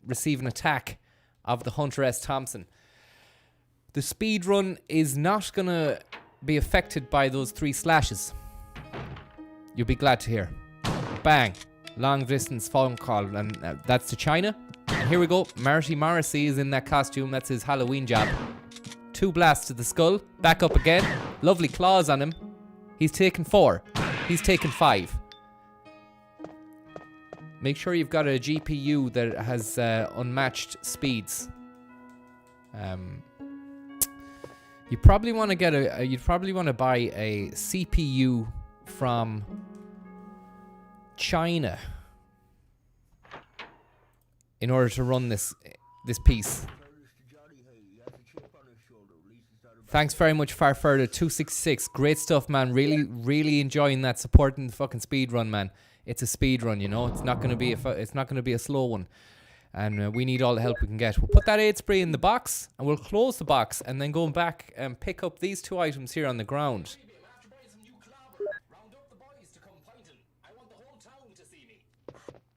receive an attack of the Hunter S. Thompson. The speed run is not going to be affected by those 3 slashes. You'll be glad to hear. Bang. Long distance phone call. And that's to China. And here we go. Marty Morrissey is in that costume. That's his Halloween job. 2 blasts to the skull. Back up again. Lovely claws on him. He's taken 4. He's taken 5. Make sure you've got a GPU that has unmatched speeds. You probably want to get you'd probably want to buy a CPU from China in order to run this piece. Thanks very much, Farfurter266. Great stuff, man. Really, really enjoying that, supporting the fucking speed run, man. It's a speed run, you know. It's not going to be a slow one. And we need all the help we can get. We'll put that 8 spray in the box, and we'll close the box, and then go back and pick up these 2 items here on the ground.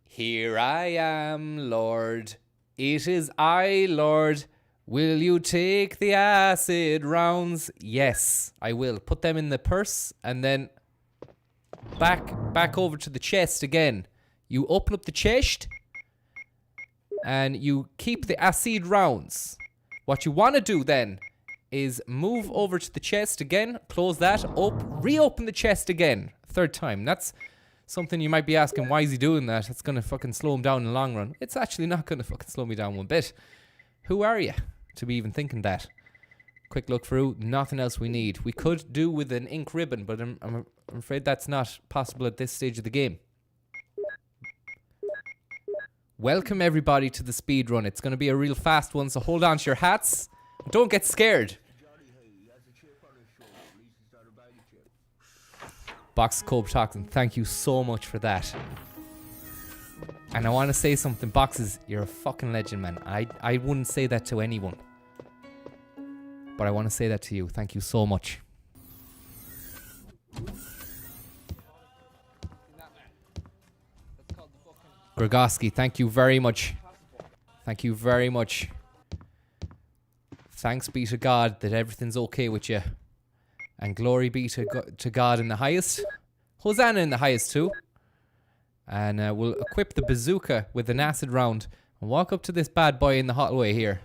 Here I am, Lord. It is I, Lord. Will you take the acid rounds? Yes, I will. Put them in the purse, and then back over to the chest again. You open up the chest, and you keep the acid rounds. What you want to do then is move over to the chest again, close that up, reopen the chest again, 3rd time. That's something you might be asking, why is he doing that? It's going to fucking slow him down in the long run. It's actually not going to fucking slow me down one bit. Who are you to be even thinking that? Quick look through, nothing else we need. We could do with an ink ribbon, but I'm afraid that's not possible at this stage of the game. Welcome everybody to the speed run. It's going to be a real fast one, so hold on to your hats. Don't get scared. Box Cope Toxin, thank you so much for that. And I want to say something. Boxes, you're a fucking legend, man. I wouldn't say that to anyone, but I want to say that to you. Thank you so much. Grogoski, thank you very much. Thank you very much. Thanks be to God that everything's okay with you. And glory be to God in the highest. Hosanna in the highest too. And we'll equip the bazooka with an acid round and walk up to this bad boy in the hallway here.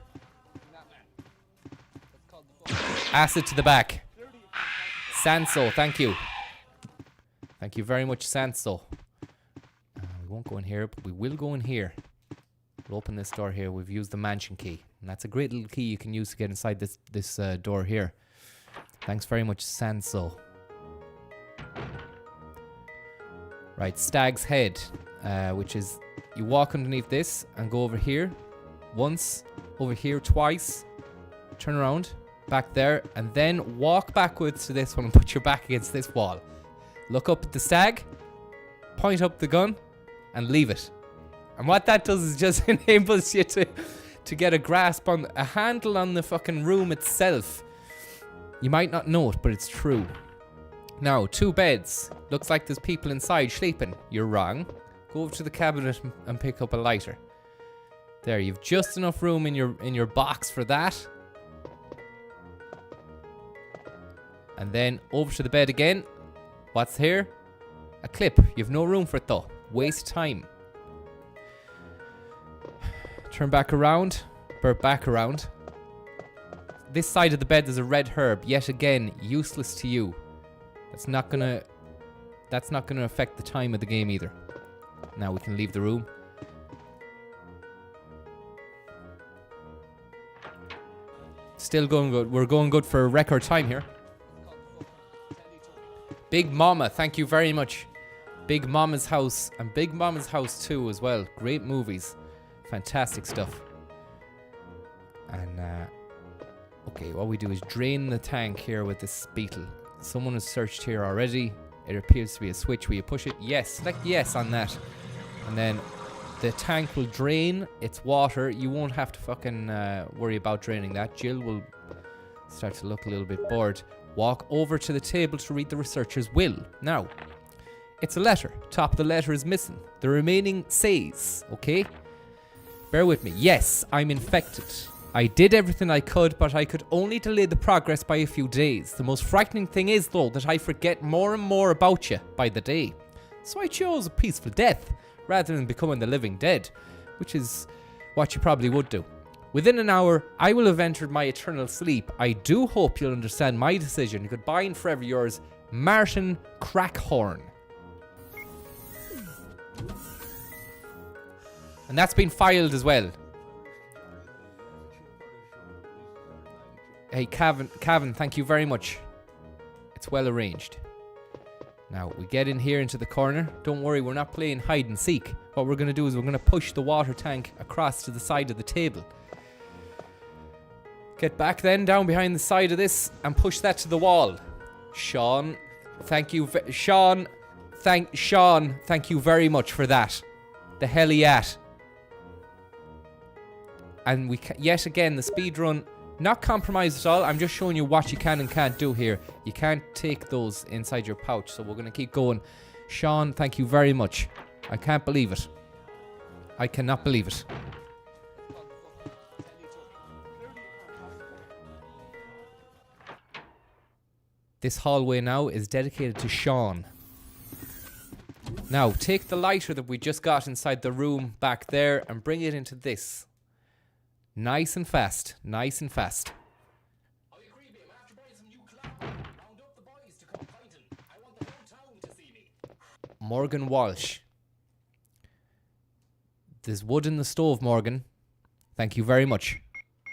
Acid to the back. Sanso, thank you. Thank you very much, Sanso. We won't go in here, but we will go in here. We'll open this door here. We've used the mansion key, and that's a great little key you can use to get inside this door here. Thanks very much, Sanso. Right, Stag's Head, which is you walk underneath this and go over here once, over here twice, turn around, back there, and then walk backwards to this one and put your back against this wall. Look up at the stag, point up the gun, and leave it. And what that does is just enables you to get a grasp on a handle on the fucking room itself. You might not know it, but it's true. Now, 2 beds. Looks like there's people inside sleeping. You're wrong. Go over to the cabinet and pick up a lighter. There, you've just enough room in your box for that. And then over to the bed again. What's here? A clip. You've no room for it though. Waste time. Turn back around. Back around. This side of the bed there's a red herb. Yet again, useless to you. That's not gonna affect the time of the game either. Now we can leave the room. Still going good. We're going good for record time here. Big Mama, thank you very much. Big Mama's House and Big Mama's House 2 as well. Great movies. Fantastic stuff. And okay, what we do is drain the tank here with this beetle. Someone has searched here already. It appears to be a switch where you push it. Yes, select yes on that. And then the tank will drain its water. You won't have to fucking worry about draining that. Jill will start to look a little bit bored. Walk over to the table to read the researcher's will. Now, it's a letter. Top of the letter is missing. The remaining says, okay? Bear with me. Yes, I'm infected. I did everything I could, but I could only delay the progress by a few days. The most frightening thing is, though, that I forget more and more about you by the day. So I chose a peaceful death, rather than becoming the living dead, which is what you probably would do. Within an hour, I will have entered my eternal sleep. I do hope you'll understand my decision. Goodbye and forever yours, Martin Crackhorn. And that's been filed as well. Hey, Cavan, thank you very much. It's well arranged. Now, we get in here into the corner. Don't worry, we're not playing hide and seek. What we're going to do is we're going to push the water tank across to the side of the table. Get back then, down behind the side of this, and push that to the wall. Sean, thank you. Sean, thank you very much for that. The hell he at. And we yet again, the speed run, not compromised at all. I'm just showing you what you can and can't do here. You can't take those inside your pouch, so we're going to keep going. Sean, thank you very much. I can't believe it. I cannot believe it. This hallway now is dedicated to Sean. Now, take the lighter that we just got inside the room back there and bring it into this. Nice and fast. Nice and fast. I agree, Bill. After buying some new clothes, round up the boys to come fighting. I want the whole town to see me. Morgan Walsh. There's wood in the stove, Morgan. Thank you very much.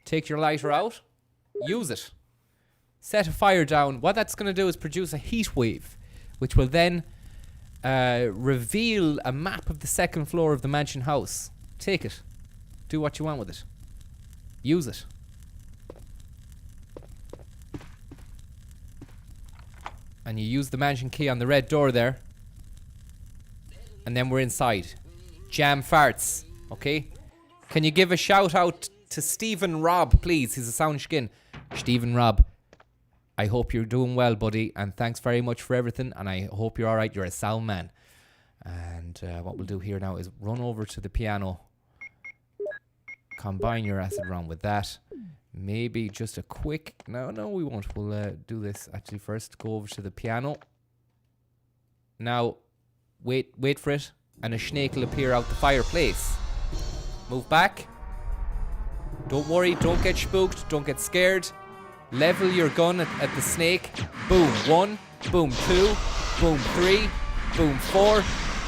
Take your lighter out. Use it. Set a fire down. What that's going to do is produce a heat wave, which will then reveal a map of the second floor of the mansion house. Take it. Do what you want with it. Use it. And you use the mansion key on the red door there. And then we're inside. Jam farts. Okay? Can you give a shout out to Stephen Robb, please? He's a sound skin. Stephen Robb, I hope you're doing well, buddy. And thanks very much for everything. And I hope you're alright. You're a sound man. And what we'll do here now is run over to the piano. Combine your acid round with that. Maybe just a quick... No, we won't. We'll do this actually first. Go over to the piano. Now, wait for it. And a snake will appear out the fireplace. Move back. Don't worry. Don't get spooked. Don't get scared. Level your gun at the snake. Boom. 1. Boom. 2. Boom. 3. Boom. 4.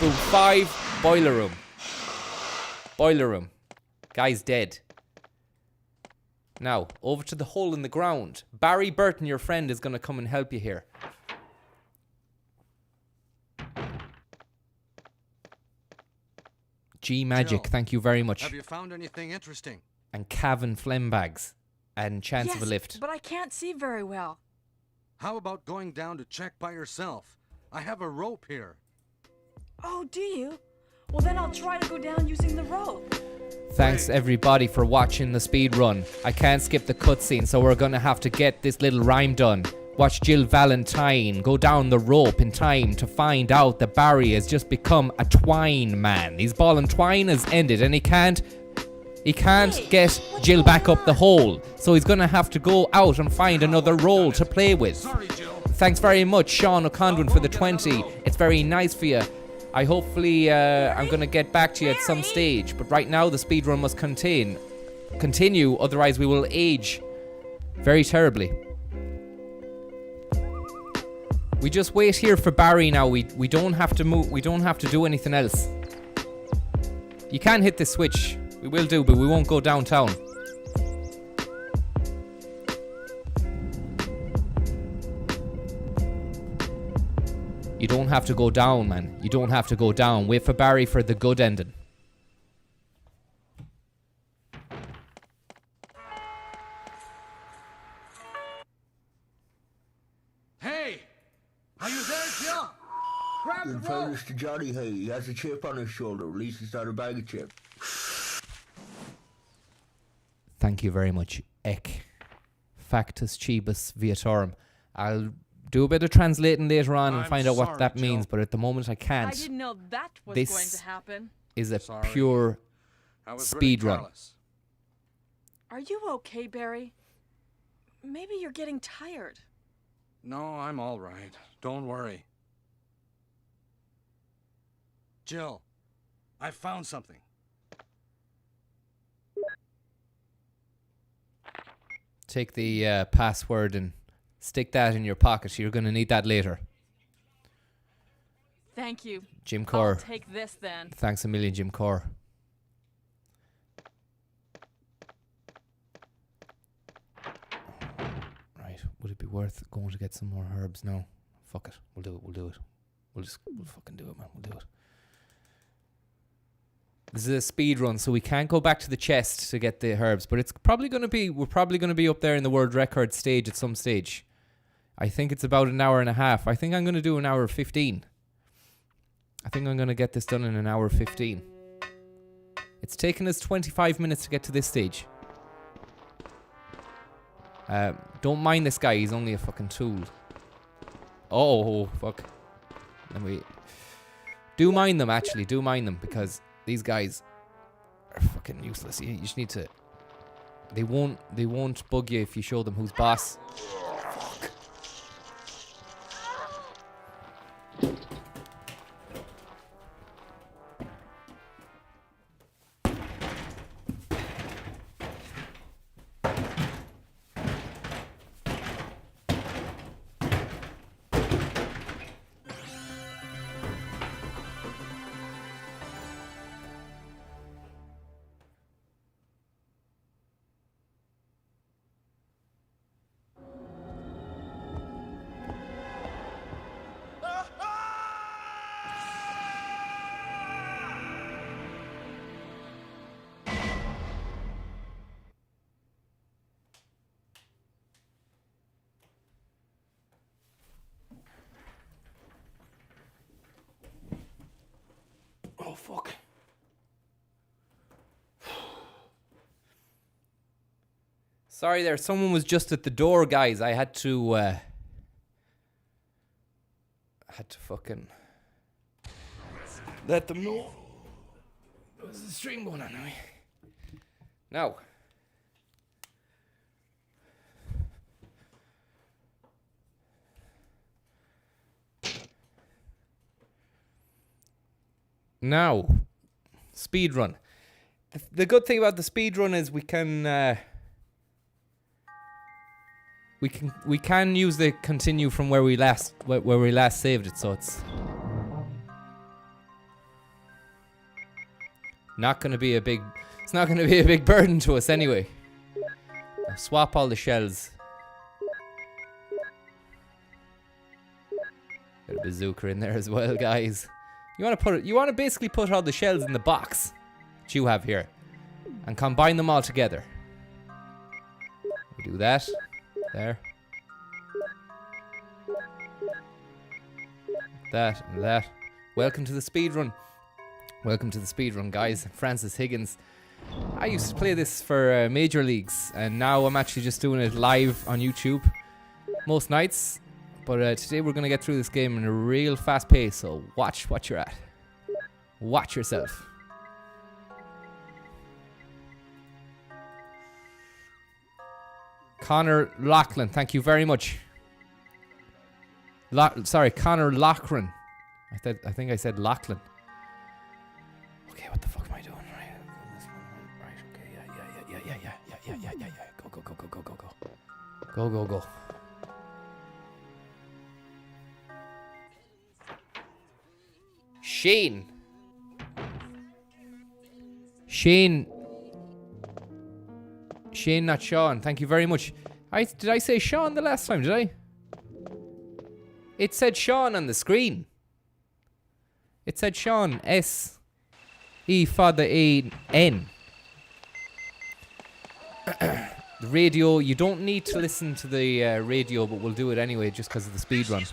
Boom. 5. Boiler room. Boiler room. Guy's dead. Now, over to the hole in the ground. Barry Burton, your friend, is going to come and help you here. G Magic, Jill, thank you very much. Have you found anything interesting? And Cavan Flembags. And Chance Yes, of a Lift. but I can't see very well. How about going down to check by yourself? I have a rope here. Oh, do you? Well, then I'll try to go down using the rope. Thanks everybody for watching the speed run. I can't skip the cutscene, so we're gonna have to get this little rhyme done. Watch Jill Valentine go down the rope in time to find out that Barry has just become a twine man. His ball and twine has ended, and he can't get Jill back up the hole. So he's gonna have to go out and find another role to play with. Sorry, Jill. Thanks very much, Sean O'Condon, for the 20. It's very nice for you. I'm gonna get back to you at some stage, but right now the speedrun must continue, otherwise we will age very terribly. We just wait here for Barry now. We don't have to move. We don't have to do anything else. You can hit this switch. We will do, but we won't go downtown. You don't have to go down, man. You don't have to go down. Wait for Barry for the good ending. Hey! Are you there, Jill? Grab the In rope! fairness to Johnny Hay, he has a chip on his shoulder. At least it's not a bag of chips. Thank you very much, Ek. Factus Cibus Viatorum. I'll do a bit of translating later on and I'm find out what sorry, that Jill. means, but at the moment I can't. I didn't know that was This- going to happen. Is a Sorry. pure I was speed really run. careless. Are you okay, Barry? Maybe you're getting tired. No, I'm all right. Don't worry. Jill, I found something. Take the password and stick that in your pocket. You're going to need that later. Thank you. Jim I'll Core. take this then. Thanks a million, Jim Core. Right. Would it be worth going to get some more herbs? No. Fuck it. We'll do it. We'll do it. We'll fucking do it, man. We'll do it. This is a speed run, so we can't go back to the chest to get the herbs, but it's probably going to be, we're probably going to be up there in the world record stage at some stage. I think it's about an hour and a half. I think I'm going to do an hour 15. I think I'm going to get this done in an hour 15. It's taken us 25 minutes to get to this stage. Don't mind this guy, he's only a fucking tool. Oh, fuck. Then we... Do mind them, actually. Do mind them, because these guys are fucking useless. You just need to... They won't bug you if you show them who's boss. Fuck. Oh, fuck. Sorry there, someone was just at the door, guys. I had to fucking let them know. There's a stream going on anyway. Now. Now, speed run. The good thing about the speed run is we can use the continue from where we last saved it, so it's not going to be a big burden to us anyway. I'll swap all the shells. Got a bazooka in there as well, guys. You want to basically put all the shells in the box that you have here and combine them all together. We do that. There. That and that. Welcome to the speedrun. Welcome to the speedrun, guys. Francis Higgins. I used to play this for major leagues, and now I'm actually just doing it live on YouTube most nights. But today we're going to get through this game in a real fast pace, so watch what you're at. Watch yourself. Connor Lachlan, thank you very much. Connor Lochran. I think I said Lachlan. Okay, what the fuck am I doing? Right, okay, yeah. Go. Shane, not Sean. Thank you very much. Did I say Sean the last time? Did I? It said Sean on the screen. It said Sean. S-E father A-N. The radio. You don't need to listen to the radio, but we'll do it anyway, just because of the speed run.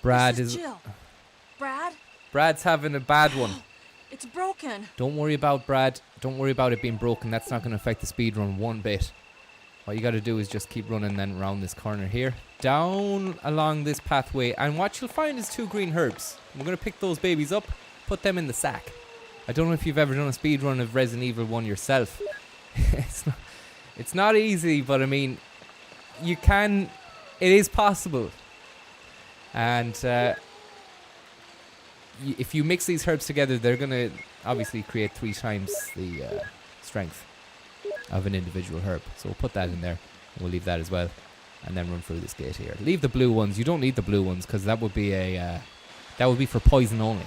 Brad is Jill. Brad? Brad's having a bad one. It's broken. Don't worry about Brad. Don't worry about it being broken. That's not going to affect the speed run one bit. What you got to do is just keep running then around this corner here. down along this pathway, and what you'll find is 2 green herbs. We're going to pick those babies up, put them in the sack. I don't know if you've ever done a speed run of Resident Evil 1 yourself. It's not easy, but I mean, you can. It is possible. And if you mix these herbs together, they're going to obviously create 3 times the strength of an individual herb. So we'll put that in there. We'll leave that as well. And then run through this gate here. Leave the blue ones. You don't need the blue ones because that would be that would be for poison only.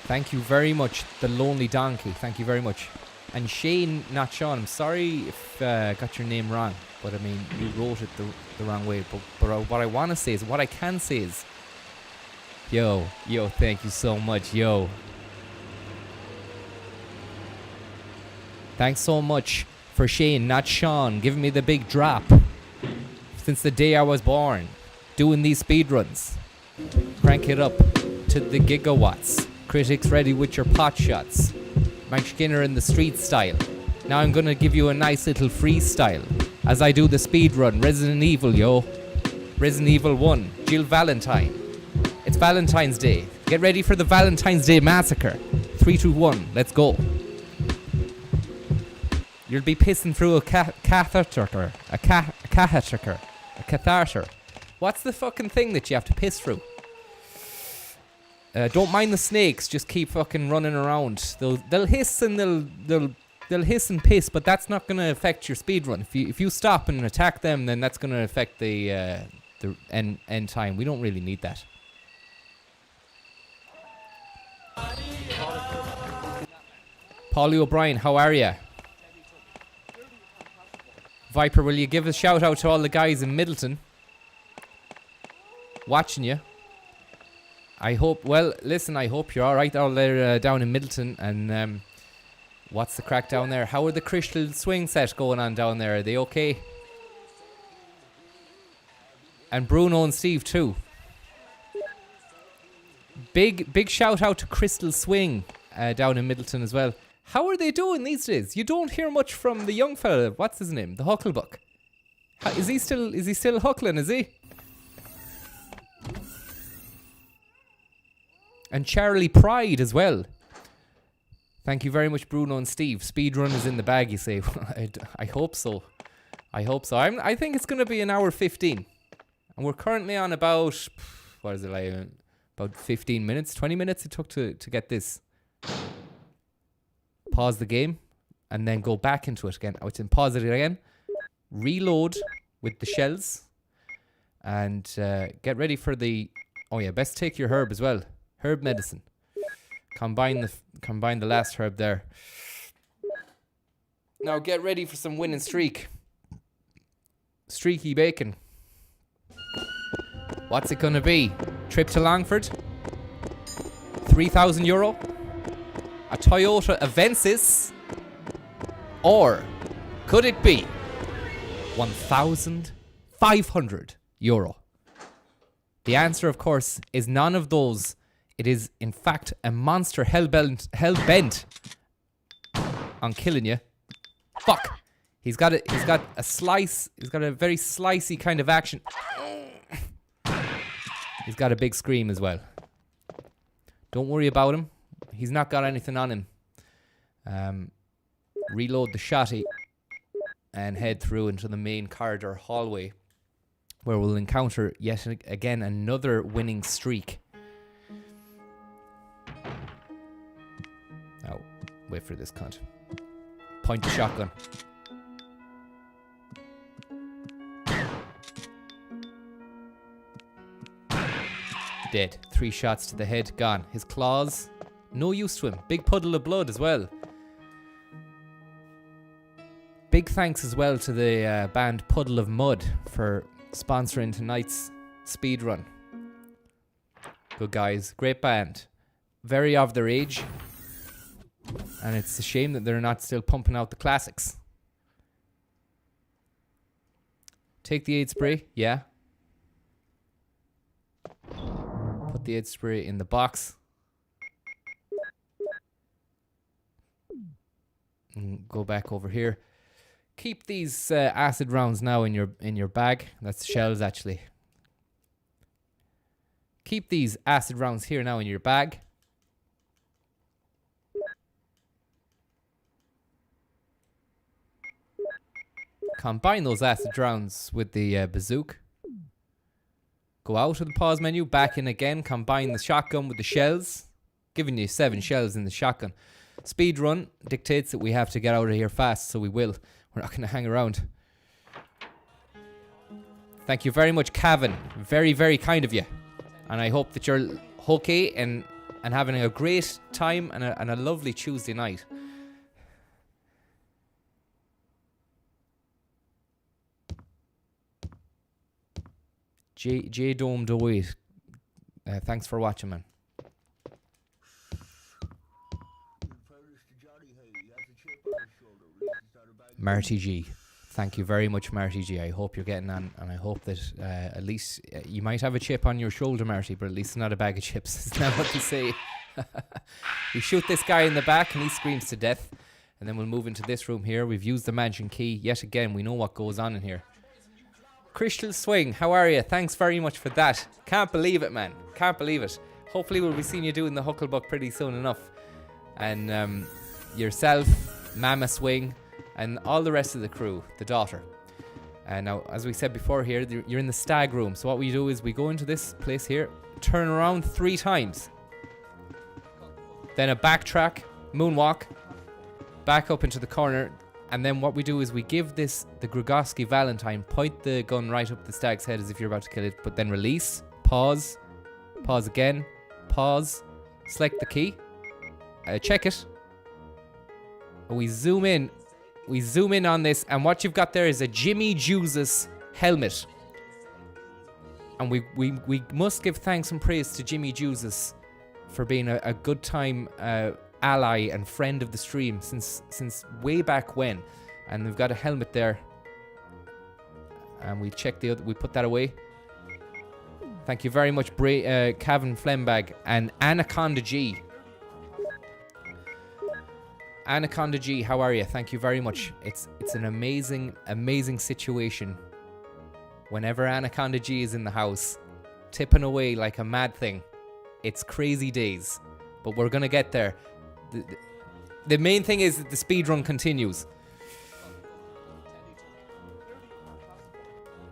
Thank you very much, the Lonely Donkey. Thank you very much. And Shane, not Sean. I'm sorry if I got your name wrong, but I mean you wrote it the wrong way. But what I want to say is, what I can say is, yo, thank you so much, yo. Thanks so much for Shane, not Sean, giving me the big drop. Since the day I was born, doing these speedruns. Crank it up to the gigawatts. Critics ready with your pot shots. Mike Skinner in the street style. Now I'm gonna give you a nice little freestyle as I do the speedrun. Resident Evil, yo. Resident Evil 1. Jill Valentine. It's Valentine's Day. Get ready for the Valentine's Day massacre. 3, 2, 1. Let's go. You'll be pissing through a catheter. A catheter. What's the fucking thing that you have to piss through? Don't mind the snakes. Just keep fucking running around. They'll hiss and they'll hiss and piss, but that's not gonna affect your speedrun. If you stop and attack them, then that's gonna affect the end time. We don't really need that. Paulie O'Brien, how are ya? Viper, will you give a shout out to all the guys in Middleton? Watching you. I hope, well, listen, I hope you're alright all there down in Middleton. And what's the crack down there? How are the Crystal Swing set going on down there? Are they okay? And Bruno and Steve too. Big shout out to Crystal Swing down in Middleton as well. How are they doing these days? You don't hear much from the young fella. What's his name? The Hucklebuck. Is he still huckling, is he? And Charlie Pride as well. Thank you very much, Bruno and Steve. Speedrun is in the bag, you say. I hope so. I hope so. I think it's going to be an hour 15. And we're currently on about, what is it like? About 15 minutes, 20 minutes it took to get this. Pause the game and then go back into it again. It's in pause it again. Reload with the shells. And get ready for the... Oh yeah, best take your herb as well. Herb medicine. Combine the last herb there. Now get ready for some winning streak. Streaky bacon. What's it gonna be? Trip to Longford? €3,000? A Toyota Avensis? Or could it be €1,500? The answer, of course, is none of those. It is, in fact, a monster hell-bent on killing you. Fuck. He's got a slice. He's got a very slicey kind of action. He's got a big scream as well. Don't worry about him. He's not got anything on him. Reload the shotty and head through into the main corridor hallway, where we'll encounter yet again another winning streak. Now, wait for this cunt. Point the shotgun. Dead. 3 shots to the head, gone. His claws, no use to him. Big puddle of blood as well. Big thanks as well to the band Puddle of Mud for sponsoring tonight's speedrun. Good guys, great band. Very of their age. And it's a shame that they're not still pumping out the classics. Take the aid spray, yeah. Put the aid spray in the box. And go back over here. Keep these acid rounds now in your bag. That's shells actually. Keep these acid rounds here now in your bag. Combine those acid rounds with the bazooka. Go out of the pause menu, back in again. Combine the shotgun with the shells. Giving you 7 shells in the shotgun. Speed run dictates that we have to get out of here fast, so we will. We're not going to hang around. Thank you very much, Cavan. Very, very kind of you. And I hope that you're okay and having a great time and a lovely Tuesday night. J Dome Doid. Thanks for watching, man. Marty G. Thank you very much, Marty G. I hope you're getting on, and I hope that at least you might have a chip on your shoulder, Marty, but at least not a bag of chips. Isn't that what they say? We shoot this guy in the back and he screams to death, and then we'll move into this room here. We've used the mansion key. Yet again, we know what goes on in here. Crystal Swing, how are you? Thanks very much for that. Can't believe it, man. Can't believe it. Hopefully we'll be seeing you doing the Hucklebuck pretty soon enough. And yourself, Mama Swing, and all the rest of the crew, the daughter. And now, as we said before here, you're in the stag room. So what we do is we go into this place here, turn around 3 times. Then a backtrack, moonwalk, back up into the corner. And then what we do is we give this, the Grigoski Valentine, point the gun right up the stag's head as if you're about to kill it, but then release, pause again, pause, select the key, check it. And we zoom in on this, and what you've got there is a Jimmy Jesus helmet. And we must give thanks and praise to Jimmy Jesus for being a good time ally and friend of the stream since way back when. And we've got a helmet there, and we check the other, we put that away. Thank you very much, Cavan Flembag and Anaconda G. Anaconda G, how are you? Thank you very much. It's an amazing situation whenever Anaconda G is in the house, tipping away like a mad thing. It's crazy days, but we're gonna get there. The main thing is that the speed run continues.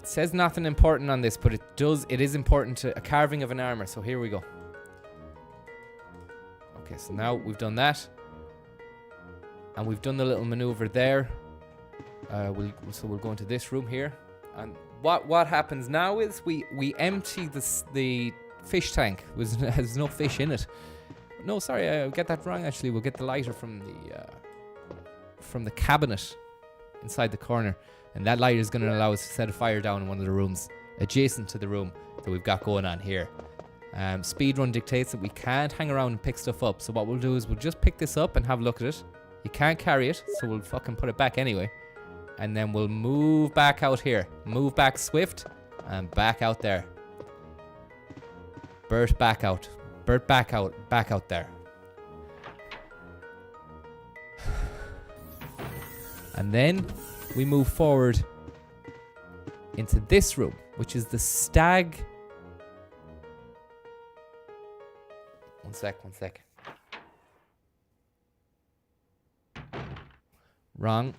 It says nothing important on this, but it is important to a carving of an armor. So here we go. Okay, so now we've done that, and we've done the little maneuver there. So we'll go into this room here, and what happens now is we empty the fish tank. There's no fish in it. No, sorry, I get that wrong. Actually, we'll get the lighter from the cabinet inside the corner, and that lighter is going to allow us to set a fire down in one of the rooms adjacent to the room that we've got going on here. Speedrun dictates that we can't hang around and pick stuff up, so what we'll do is we'll just pick this up and have a look at it. You can't carry it, so we'll fucking put it back anyway, and then we'll move back out here. Move back swift and back out there. Bert, back out. Bert, back out there. And then we move forward into this room, which is the stag. One sec. Wrong.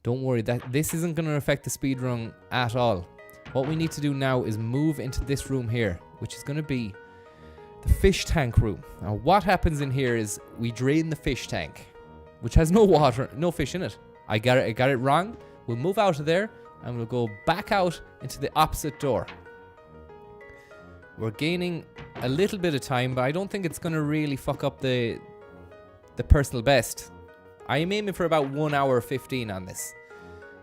Don't worry, that this isn't going to affect the speed run at all. What we need to do now is move into this room here, which is going to be the fish tank room. Now, what happens in here is we drain the fish tank, which has no water, no fish in it. I got it wrong. We'll move out of there and we'll go back out into the opposite door. We're gaining a little bit of time, but I don't think it's going to really fuck up the personal best. I am aiming for about 1 hour 15 on this.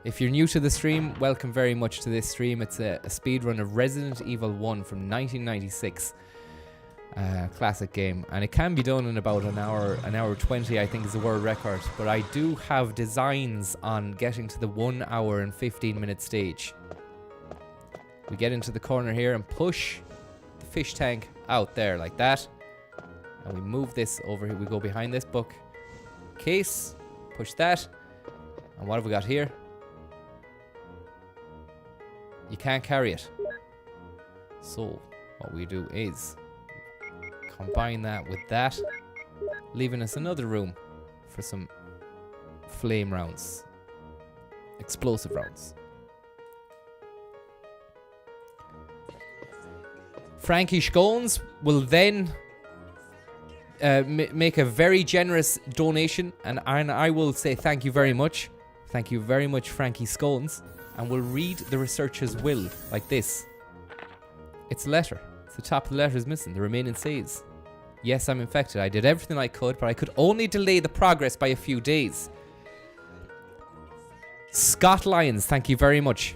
If you're new to the stream, welcome very much to this stream. It's a speed run of Resident Evil 1 from 1996. Classic game, and it can be done in about an hour 20, I think is the world record, but I do have designs on getting to the 1 hour and 15 minute stage. We get into the corner here and push the fish tank out there like that. And we move this over here. We go behind this book case. Push that. And what have we got here? You can't carry it. So what we do is combine that with that, leaving us another room for some flame rounds. Explosive rounds. Frankie Scones will then make a very generous donation, and I will say thank you very much. Thank you very much, Frankie Scones. And we'll read the researcher's will like this. It's a letter. It's the top of the letter is missing. The remaining says, yes, I'm infected. I did everything I could, but I could only delay the progress by a few days. Scott Lyons, thank you very much.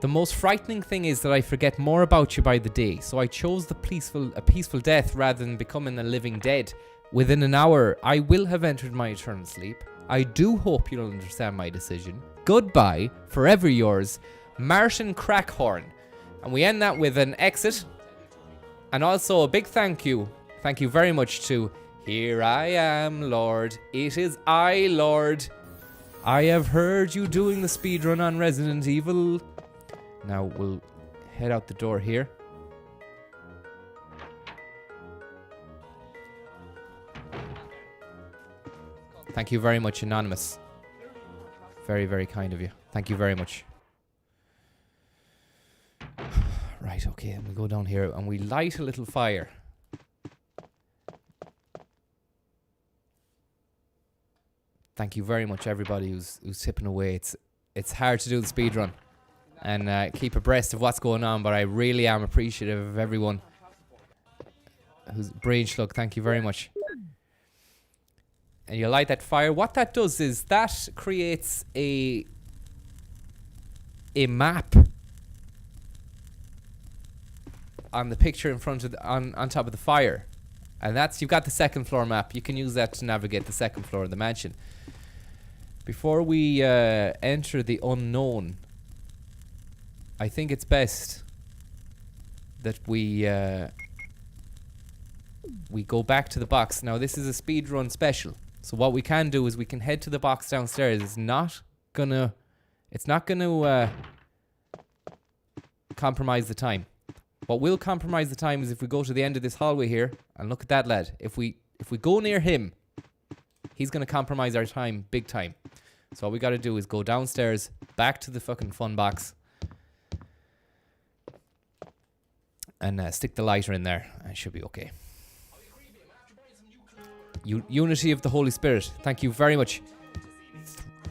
The most frightening thing is that I forget more about you by the day, so I chose a peaceful death rather than becoming a living dead. Within an hour, I will have entered my eternal sleep. I do hope you'll understand my decision. Goodbye, forever yours, Martin Crackhorn. And we end that with an exit. And also a big thank you. Thank you very much to Here I am, Lord. It is I, Lord. I have heard you doing the speedrun on Resident Evil. Now we'll head out the door here. Thank you very much, Anonymous. Very, very kind of you. Thank you very much. Right, okay, and we go down here and we light a little fire. Thank you very much, everybody who's tipping away. It's hard to do the speedrun and keep abreast of what's going on, but I really am appreciative of everyone who's brain slug. Thank you very much. And you light that fire. What that does is that creates a map on the picture in front of on top of the fire, and that's, you've got the second floor map. You can use that to navigate the second floor of the mansion. Before we enter the unknown, I think it's best that we go back to the box. Now this is a speedrun special, so what we can do is we can head to the box downstairs. It's not gonna compromise the time. What will compromise the time is if we go to the end of this hallway here and look at that lad. If we go near him, he's gonna compromise our time big time. So what we gotta do is go downstairs, back to the fucking fun box, and stick the lighter in there, and it should be okay. Unity of the Holy Spirit. Thank you very much.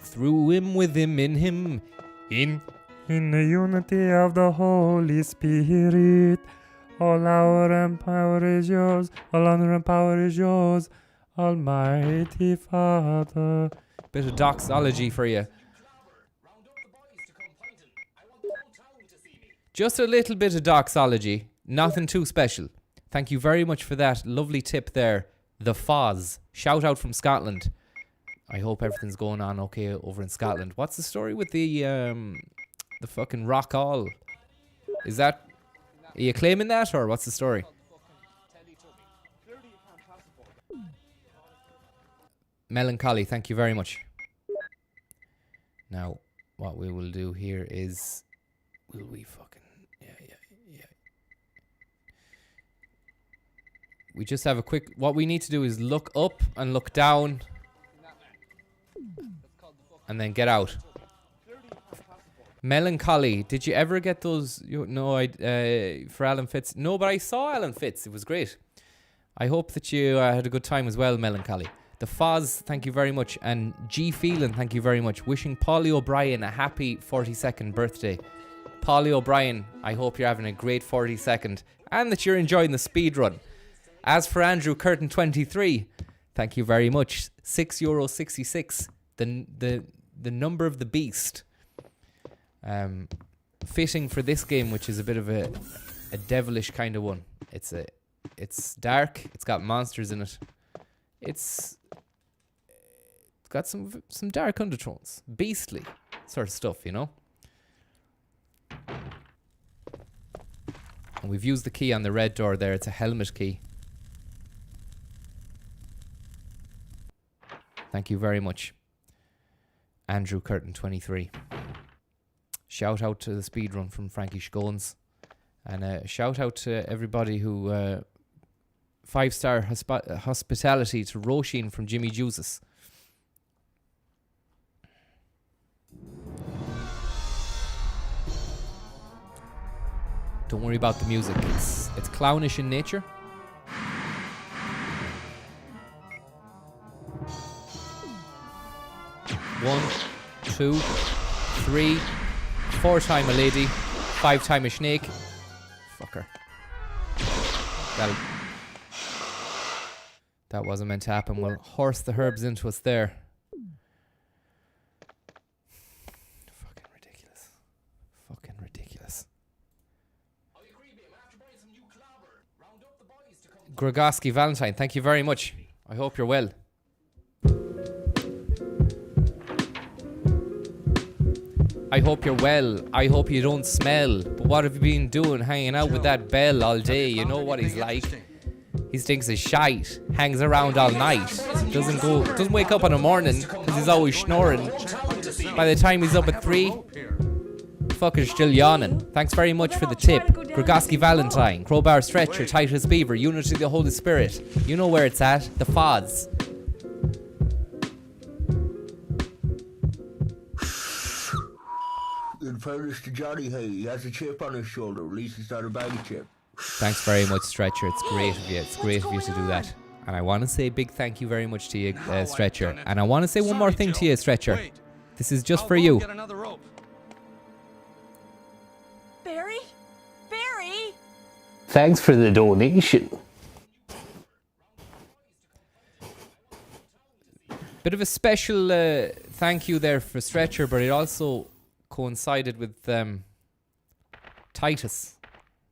Through him, with him, in him, in the unity of the Holy Spirit. All power and power is yours. All honor and power is yours, Almighty Father. Bit of doxology for you. Just a little bit of doxology. Nothing too special. Thank you very much for that lovely tip there. The Foz. Shout out from Scotland. I hope everything's going on okay over in Scotland. What's the story with the fucking Rock Hall? Is that... Are you claiming that, or what's the story? Melancholy, thank you very much. Now, what we will do here is... Will we fucking... Yeah. We just have a quick... What we need to do is look up and look down. And then get out. Melancholy. Did you ever get those? No, for Alan Fitz. No, but I saw Alan Fitz. It was great. I hope that you had a good time as well, Melancholy. The Foz, thank you very much. And G. Phelan, thank you very much. Wishing Polly O'Brien a happy 42nd birthday. Polly O'Brien, I hope you're having a great 42nd and that you're enjoying the speed run. As for Andrew Curtin 23, thank you very much. €6.66. The number of the beast. Fitting for this game, which is a bit of a devilish kind of one. It's dark. It's got monsters in it. It's got some dark undertones, beastly sort of stuff, you know. And we've used the key on the red door there. It's a helmet key. Thank you very much. Andrew Curtin 23. Shout out to the speedrun from Frankie Scones. And shout out to everybody who 5-star hospitality to Roisin from Jimmy Juices. Don't worry about the music. It's clownish in nature. One, 2, 3, 4 time a lady, 5 time a snake. Fucker. That wasn't meant to happen. We'll horse the herbs into us there. Fucking ridiculous. Fucking ridiculous. Grogoski Valentine, thank you very much. I hope you're well. I hope you're well. I hope you don't smell. But what have you been doing hanging out with that Bell all day? You know what he's like. He stinks of shite. Hangs around all night. Doesn't wake up in the morning because he's always snoring. By the time he's up at 3, fucker's still yawning. Thanks very much for the tip. Grogoski Valentine, Crowbar Stretcher, Titus Beaver, Unity of the Holy Spirit. You know where it's at. The Fods. In fairness to Johnny, hey, he has a chip on his shoulder. At least it's not a bag of chip. Thanks very much, Stretcher. It's great of you. It's great of you to do that. And I want to say a big thank you very much to you, Stretcher. And I want to say one more thing to you, Stretcher. This is just for you. Barry? Barry? Thanks for the donation. Bit of a special thank you there for Stretcher, but it also coincided with Titus.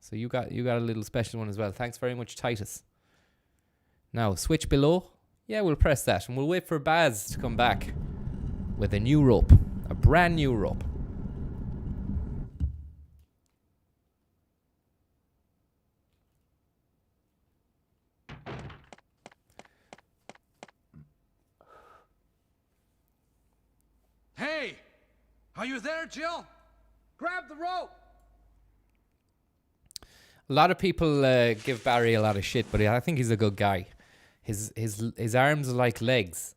So you got a little special one as well. Thanks very much, Titus. Now, switch below. Yeah, we'll press that. And we'll wait for Baz to come back with a new rope. A brand new rope. Hey! Are you there, Jill? Grab the rope! A lot of people give Barry a lot of shit, but I think he's a good guy. His arms are like legs.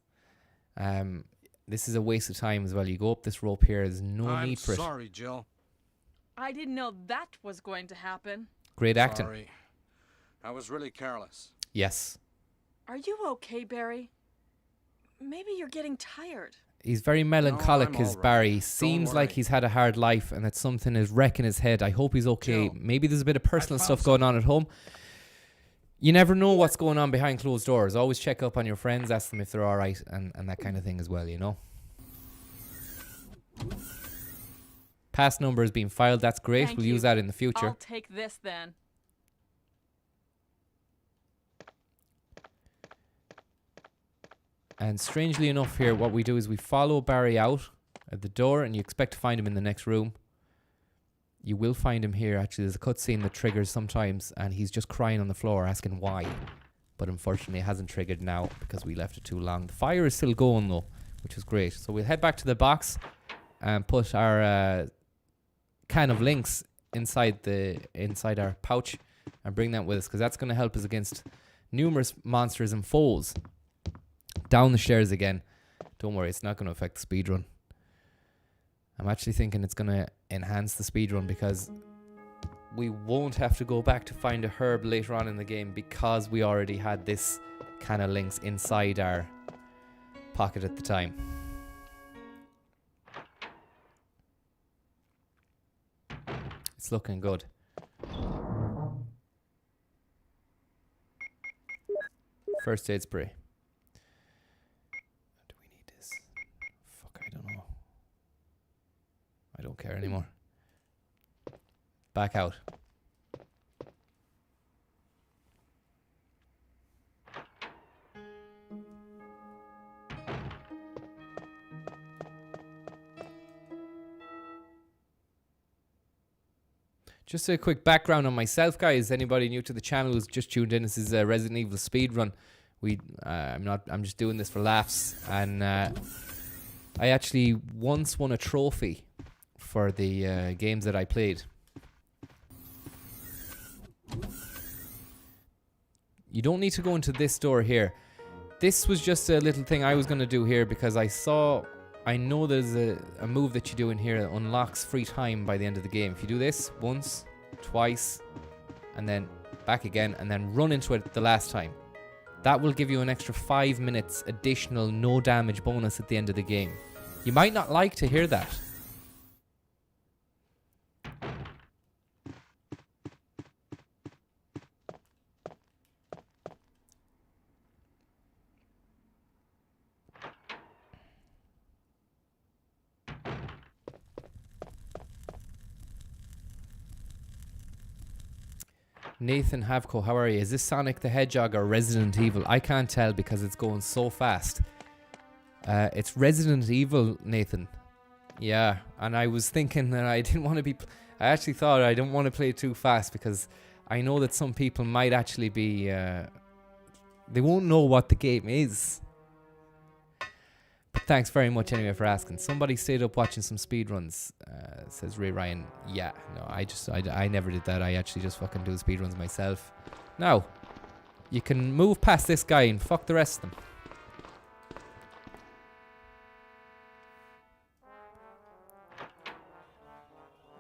This is a waste of time as well. You go up this rope here, there's no need for it. I'm sorry, Jill. I didn't know that was going to happen. Great acting. Sorry. I was really careless. Yes. Are you okay, Barry? Maybe you're getting tired. He's very melancholic, I'm as all right. Barry. Don't Seems like worry. he's had a hard life and that something is wrecking his head. I hope he's okay. Jill, Maybe there's a bit of personal found stuff going on at home. You never know what's going on behind closed doors. Always check up on your friends, ask them if they're all right, and that kind of thing as well, you know. Past number has been filed. That's great. Thank We'll you. use that in the future. I'll take this then. And strangely enough here, what we do is we follow Barry out at the door, and you expect to find him in the next room. You will find him here. Actually, there's a cutscene that triggers sometimes, and he's just crying on the floor, asking why. But unfortunately, it hasn't triggered now because we left it too long. The fire is still going, though, which is great. So we'll head back to the box and put our can of links inside our pouch and bring that with us, because that's going to help us against numerous monsters and foes. Down the stairs again. Don't worry, it's not going to affect the speedrun. I'm actually thinking it's going to enhance the speedrun because we won't have to go back to find a herb later on in the game because we already had this kind of links inside our pocket at the time. It's looking good. First aid spray. Do we need this? Fuck, I don't know. I don't care anymore. Back out. Just a quick background on myself, guys. Anybody new to the channel who's just tuned in, this is Resident Evil Speedrun. I'm just doing this for laughs. And I actually once won a trophy for the games that I played. You don't need to go into this door here. This was just a little thing I was going to do here because I know there's a move that you do in here that unlocks free time by the end of the game. If you do this once, twice, and then back again, and then run into it the last time, that will give you an extra 5 minutes additional no damage bonus at the end of the game. You might not like to hear that. Nathan Havco, how are you? Is this Sonic the Hedgehog or Resident Evil? I can't tell because it's going so fast. It's Resident Evil, Nathan. Yeah, and I was thinking that I didn't want to be... I actually thought I don't want to play it too fast because I know that some people might actually be... they won't know what the game is. But thanks very much anyway for asking. Somebody stayed up watching some speedruns, says Ray Ryan. Yeah, no, I never did that. I actually just fucking do speedruns myself. Now, you can move past this guy and fuck the rest of them.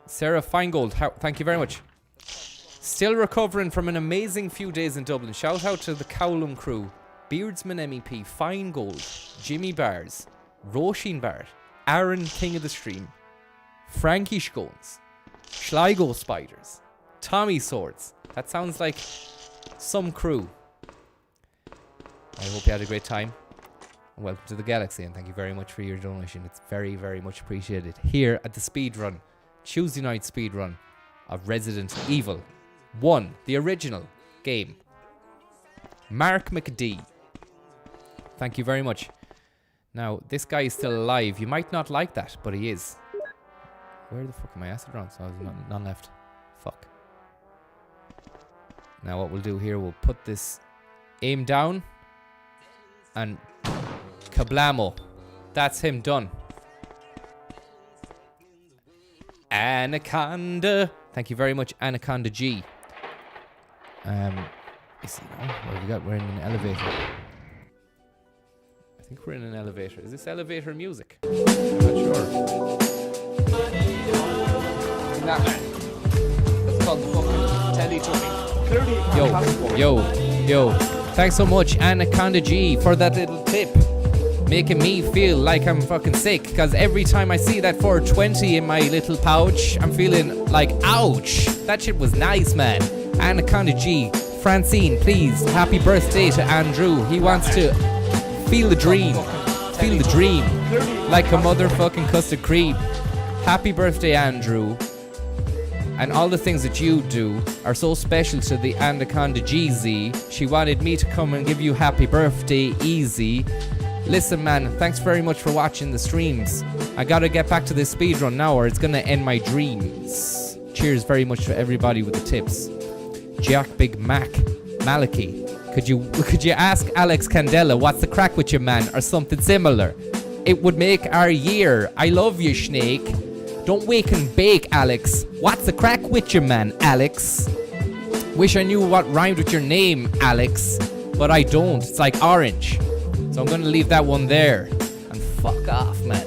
Sarah Feingold, thank you very much. Still recovering from an amazing few days in Dublin. Shout out to the Cowlum crew. Beardsman MEP, Feingold, Jimmy Bars, Roisin Bart, Aaron King of the Stream, Frankie Scones, Schleigo Spiders, Tommy Swords. That sounds like some crew. I hope you had a great time. Welcome to the Galaxy, and thank you very much for your donation. It's very, very much appreciated. Here at the speedrun, Tuesday night speedrun of Resident Evil 1, the original game. Mark McD. Thank you very much. Now, this guy is still alive. You might not like that, but he is. Where the fuck am I? Acid round? So there's none left. Fuck. Now what we'll do here, we'll put this aim down and kablamo. That's him done. Anaconda. Thank you very much, Anaconda G. Is it now? What have we got? We're in an elevator. I think we're in an elevator. Is this elevator music? I'm not sure. That man. That's called fucking Teletubby. Yo. Thanks so much, Anaconda G, for that little tip. Making me feel like I'm fucking sick. Because every time I see that 420 in my little pouch, I'm feeling like, ouch. That shit was nice, man. Anaconda G. Francine, please, happy birthday to Andrew. He wants to feel the dream. Feel the dream. Like a motherfucking custard cream. Happy birthday, Andrew. And all the things that you do are so special to the Anaconda GZ. She wanted me to come and give you happy birthday, easy. Listen, man, thanks very much for watching the streams. I gotta get back to this speedrun now or it's gonna end my dreams. Cheers very much to everybody with the tips. Jack Big Mac Maliki, could you ask Alex Candela what's the crack with you, man, or something similar? It would make our year. I love you, Snake. Don't wake and bake, Alex. What's the crack with you, man, Alex? Wish I knew what rhymed with your name, Alex, but I don't. It's like orange. So I'm gonna leave that one there and fuck off, man.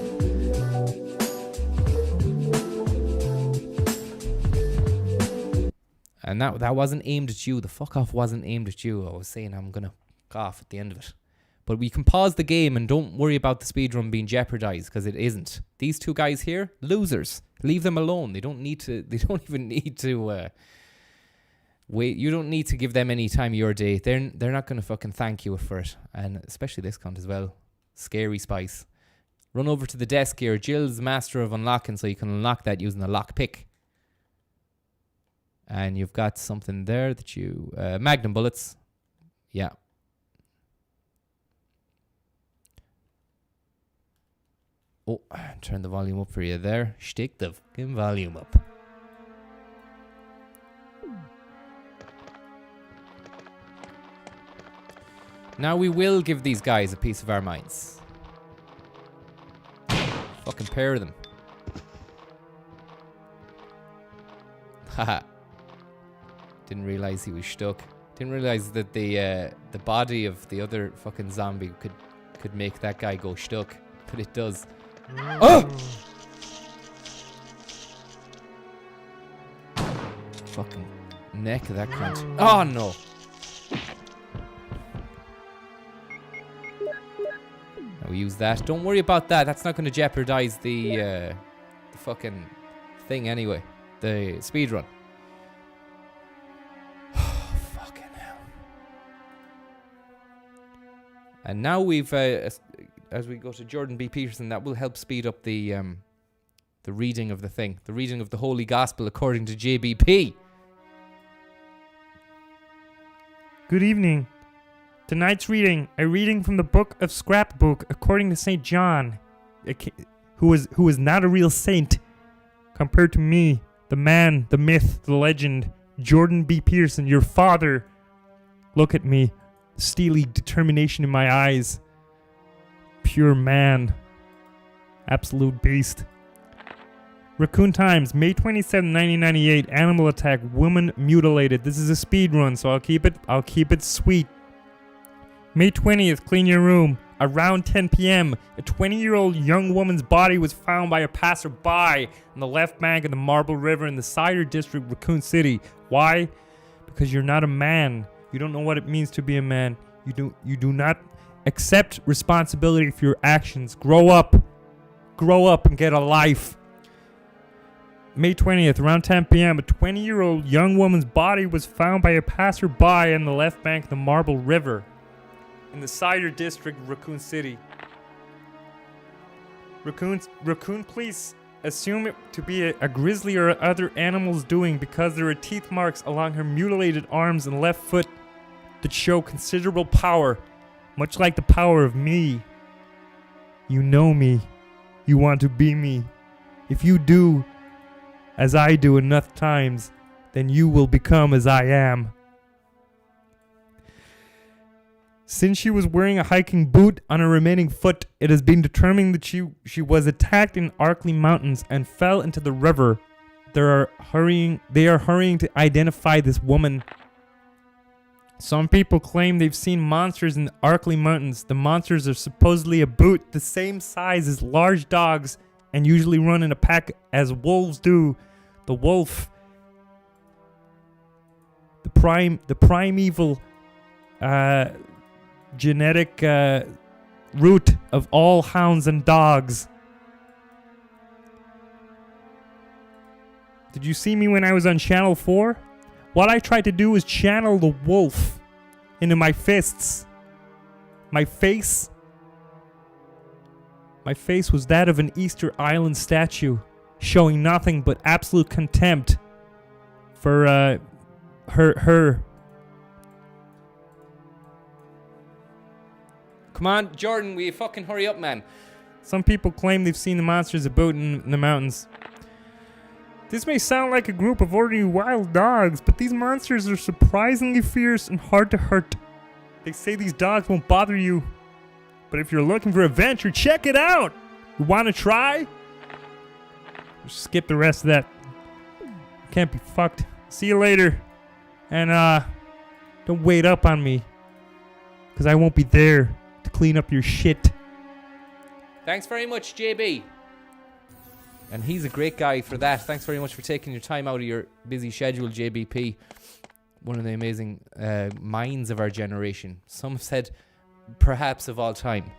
And that wasn't aimed at you. The fuck off wasn't aimed at you. I was saying I'm gonna fuck off at the end of it. But we can pause the game and don't worry about the speedrun being jeopardized, because it isn't. These two guys here, losers. Leave them alone. They don't even need to wait. You don't need to give them any time of your day. They're not gonna fucking thank you for it. And especially this cunt as well. Scary Spice. Run over to the desk here. Jill's master of unlocking, so you can unlock that using the lock pick. And you've got something there that you... Magnum bullets. Yeah. Oh, turn the volume up for you there. Stick the fucking volume up. Now we will give these guys a piece of our minds. Fucking pair of them. Haha. Didn't realize he was stuck. Didn't realize that the body of the other fucking zombie could make that guy go stuck, but it does. Oh! Fucking neck of that cunt. Oh no! Now we use that. Don't worry about that. That's not going to jeopardize the fucking thing anyway. The speedrun. Fucking hell. And now we've, as we go to Jordan B. Peterson, that will help speed up the reading of the thing. The reading of the Holy Gospel according to JBP. Good evening. Tonight's reading, a reading from the book of Scrapbook according to St. John, who is not a real saint compared to me, the man, the myth, the legend, Jordan B. Peterson, your father. Look at me, steely determination in my eyes. Pure man. Absolute beast. Raccoon Times, May 27, 1998. Animal attack, woman mutilated. This is a speed run, so I'll keep it sweet. May 20th, clean your room. Around 10 p.m., a 20-year-old young woman's body was found by a passerby on the left bank of the Marble River in the Cider District, Raccoon City. Why? Because you're not a man. You don't know what it means to be a man. You do not accept responsibility for your actions. Grow up. Grow up and get a life. May 20th, around 10 p.m., a 20-year-old young woman's body was found by a passerby on the left bank of the Marble River in the Cider District, Raccoon City. Raccoon police assume it to be a grizzly or other animal's doing because there are teeth marks along her mutilated arms and left foot that show considerable power, much like the power of me. You know me. You want to be me. If you do as I do enough times, then you will become as I am. Since she was wearing a hiking boot on her remaining foot, it has been determined that she was attacked in Arkley Mountains and fell into the river. They are hurrying to identify this woman. Some people claim they've seen monsters in the Arkley Mountains. The monsters are supposedly a boot the same size as large dogs and usually run in a pack as wolves do. The wolf, the primeval genetic root of all hounds and dogs. Did you see me when I was on Channel 4? What I tried to do was channel the wolf into my fists. My face was that of an Easter Island statue, showing nothing but absolute contempt for her. Come on, Jordan, will you fucking hurry up, man? Some people claim they've seen the monsters about in the mountains. This may sound like a group of ordinary wild dogs, but these monsters are surprisingly fierce and hard to hurt. They say these dogs won't bother you, but if you're looking for adventure, check it out! You want to try? Just skip the rest of that. Can't be fucked. See you later. And don't wait up on me, because I won't be there to clean up your shit. Thanks very much, JB. And he's a great guy for that. Thanks very much for taking your time out of your busy schedule, JBP. One of the amazing minds of our generation. Some have said perhaps of all time.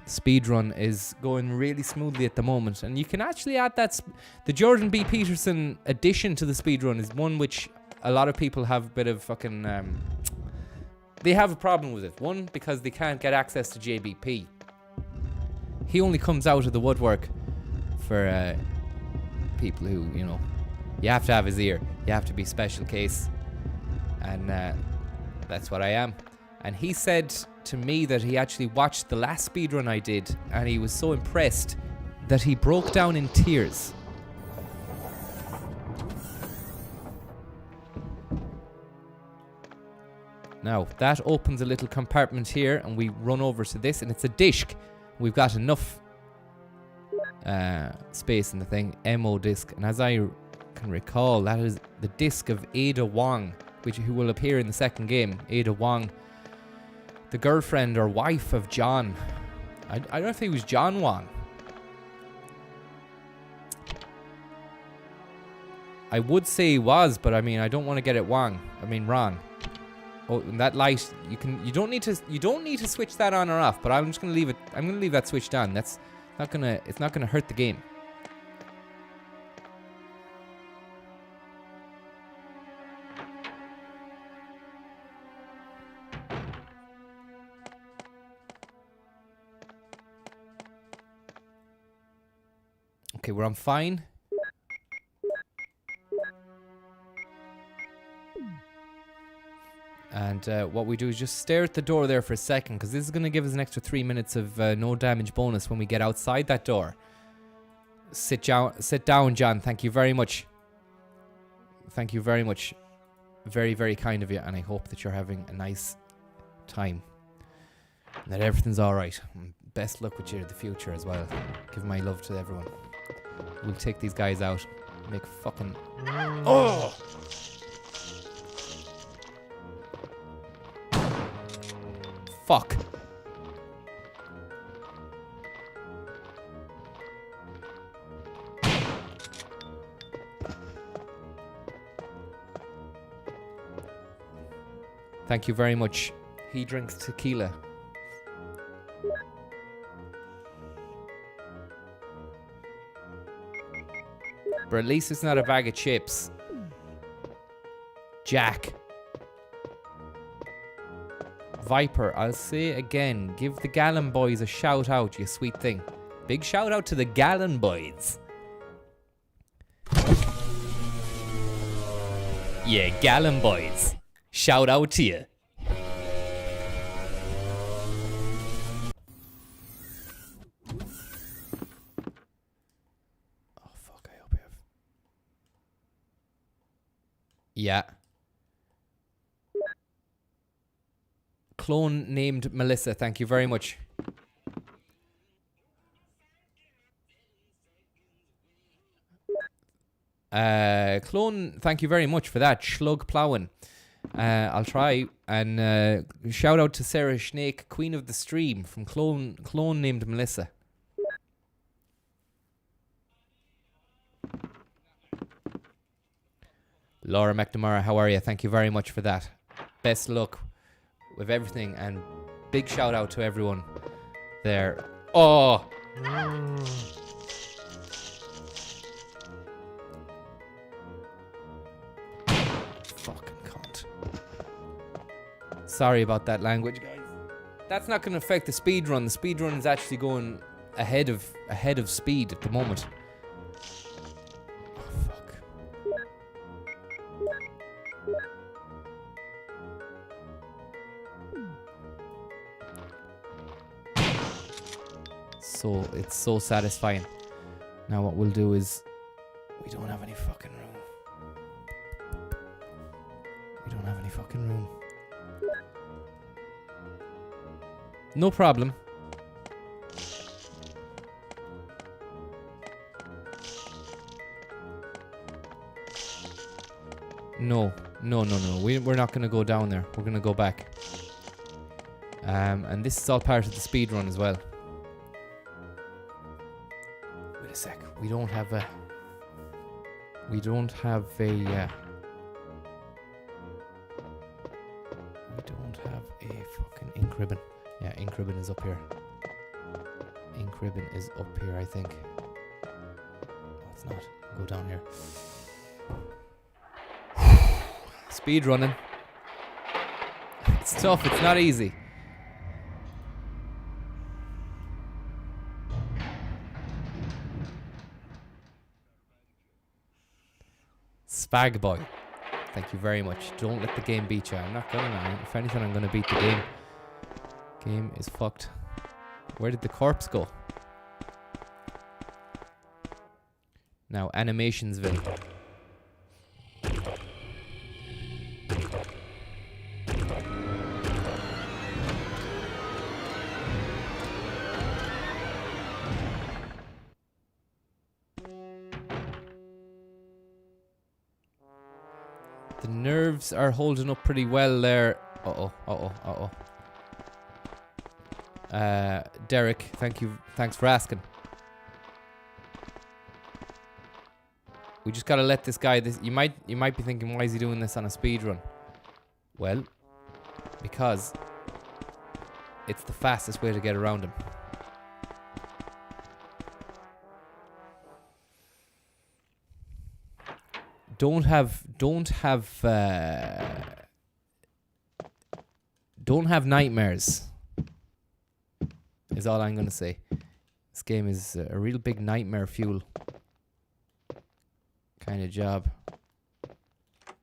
Speedrun is going really smoothly at the moment. And you can actually add that... the Jordan B. Peterson addition to the speedrun is one which a lot of people have a bit of fucking... they have a problem with it. One, because they can't get access to JBP. He only comes out of the woodwork for people who, you know, you have to have his ear. You have to be special case. And that's what I am. And he said to me that he actually watched the last speedrun I did and he was so impressed that he broke down in tears. Now, that opens a little compartment here, and we run over to this, and it's a disc. We've got enough space in the thing. MO disc. And as I can recall, that is the disc of Ada Wong, who will appear in the second game. Ada Wong, the girlfriend or wife of John. I don't know if he was John Wong. I would say he was, but I mean, I don't want to get it wrong. Oh, and that light, you don't need to switch that on or off, but I'm just going to leave it. I'm going to leave that switched on. It's not going to hurt the game. Okay, we're on fine. And what we do is just stare at the door there for a second, because this is going to give us an extra 3 minutes of no damage bonus when we get outside that door. Sit down, John. Thank you very much. Thank you very much. Very, very kind of you, and I hope that you're having a nice time. And that everything's alright. Best luck with you in the future as well. Give my love to everyone. We'll take these guys out. Make fucking... Oh! Fuck. Thank you very much. He drinks tequila. But at least it's not a bag of chips. Jack. Viper, I'll say again, give the Gallon Boys a shout out, you sweet thing. Big shout out to the Gallon Boys. Yeah, Gallon Boys. Shout out to you. Oh fuck, I hope I have. Yeah. Clone named Melissa, thank you very much. Clone, thank you very much for that. Schlug plowing. I'll try. And shout out to Sarah Snake, Queen of the Stream, from Clone named Melissa. Laura McNamara, how are you? Thank you very much for that. Best luck with everything, and big shout out to everyone there. Oh! Fucking cunt. Sorry about that language, guys. That's not going to affect the speed run. The speed run is actually going ahead of speed at the moment. So it's so satisfying. Now what we'll do is, we don't have any fucking room. We don't have any fucking room. No problem. No. We're not going to go down there. We're going to go back. And this is all part of the speed run as well. Wait a sec. We don't have a fucking ink ribbon. Yeah, ink ribbon is up here. Ink ribbon is up here, I think. No, it's not. Go down here. Speed running. It's tough. It's not easy. Spag boy. Thank you very much. Don't let the game beat you. I'm not gonna. If anything, I'm gonna beat the game. Game is fucked. Where did the corpse go? Now, Animationsville. The nerves are holding up pretty well there. Derek, thanks for asking. We just gotta let this guy. You might be thinking, why is he doing this on a speed run? Well, because it's the fastest way to get around him. Don't have nightmares. Is all I'm gonna say. This game is a real big nightmare fuel kind of job.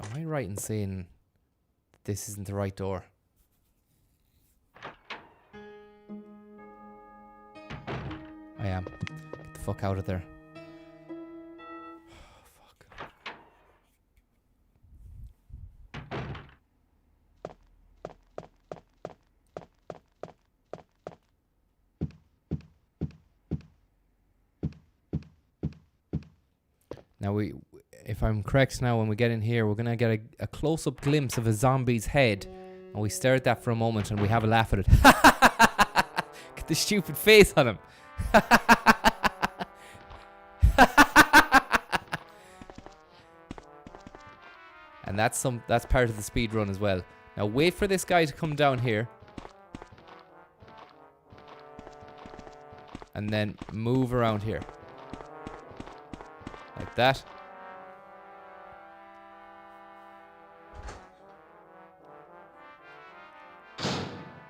Am I right in saying this isn't the right door? I am. Get the fuck out of there. Fuck. Now if I'm correct now, when we get in here, we're gonna get a close-up glimpse of a zombie's head, and we stare at that for a moment, and we have a laugh at it. Get the stupid face on him. And that's part of the speed run as well. Now wait for this guy to come down here, and then move around here. Like that.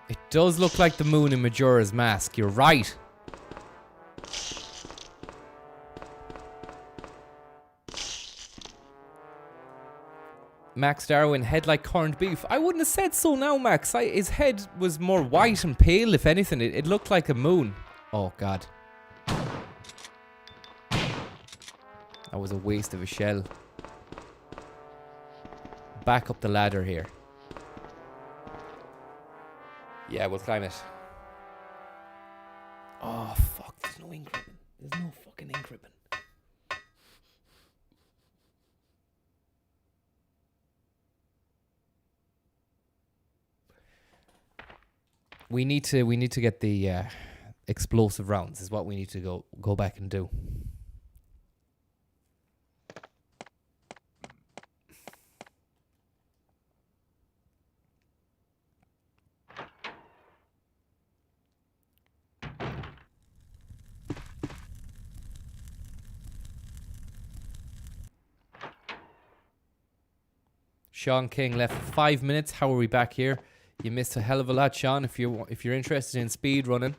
It does look like the moon in Majora's Mask. You're right. Max Darwin, head like corned beef. I wouldn't have said so now, Max. His head was more white and pale, if anything. It looked like a moon. Oh, God. That was a waste of a shell. Back up the ladder here. Yeah, we'll climb it. Oh, fuck. There's no ink ribbon. There's no fucking ink ribbon. We need to get the explosive rounds is what we need to go back and do. Sean King left 5 minutes. How are we back here? You missed a hell of a lot, Sean. If you're interested in speed running,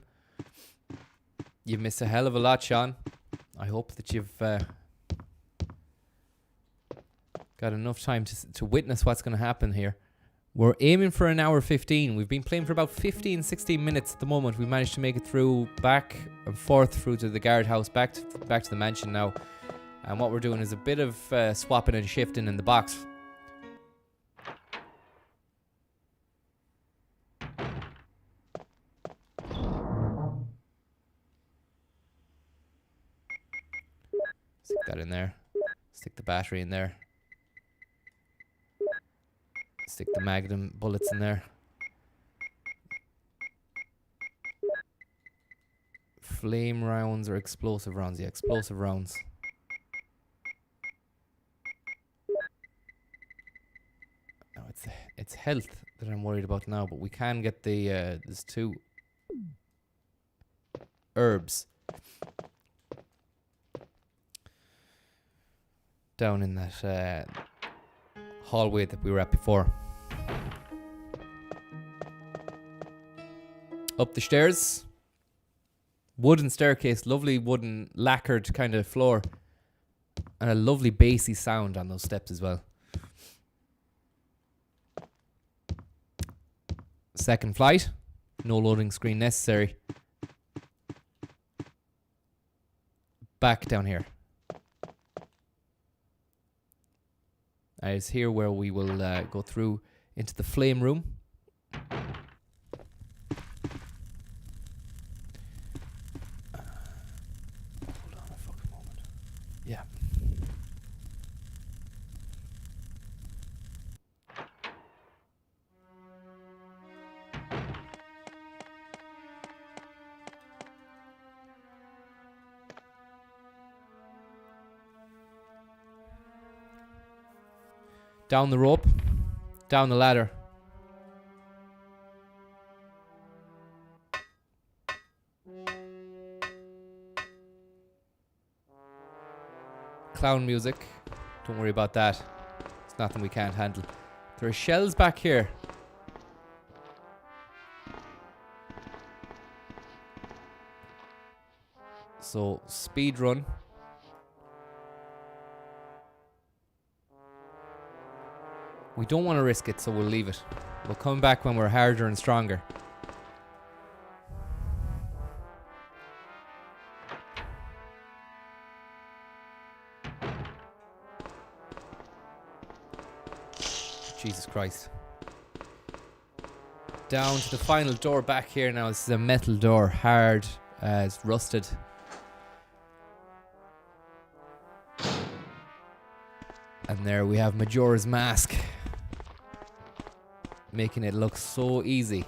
you missed a hell of a lot, Sean. I hope that you've got enough time to witness what's going to happen here. We're aiming for an hour 15. We've been playing for about 15, 16 minutes at the moment. We managed to make it through back and forth through to the guardhouse, back to the mansion now. And what we're doing is a bit of swapping and shifting in the box. Stick that in there. Stick the battery in there. Stick the magnum bullets in there. Flame rounds or explosive rounds? Yeah, explosive rounds. No, it's health that I'm worried about now, but we can get the there's 2 herbs down in that hallway that we were at before. Up the stairs. Wooden staircase, lovely wooden lacquered kind of floor. And a lovely bassy sound on those steps as well. Second flight. No loading screen necessary. Back down here. And it's here where we will go through into the flame room. Hold on a fucking moment. Yeah. Down the rope. Down the ladder. Clown music. Don't worry about that. It's nothing we can't handle. There are shells back here. So, speed run. We don't want to risk it, so we'll leave it. We'll come back when we're harder and stronger. Jesus Christ. Down to the final door back here now. This is a metal door, hard, it's rusted. And there we have Majora's Mask. Making it look so easy.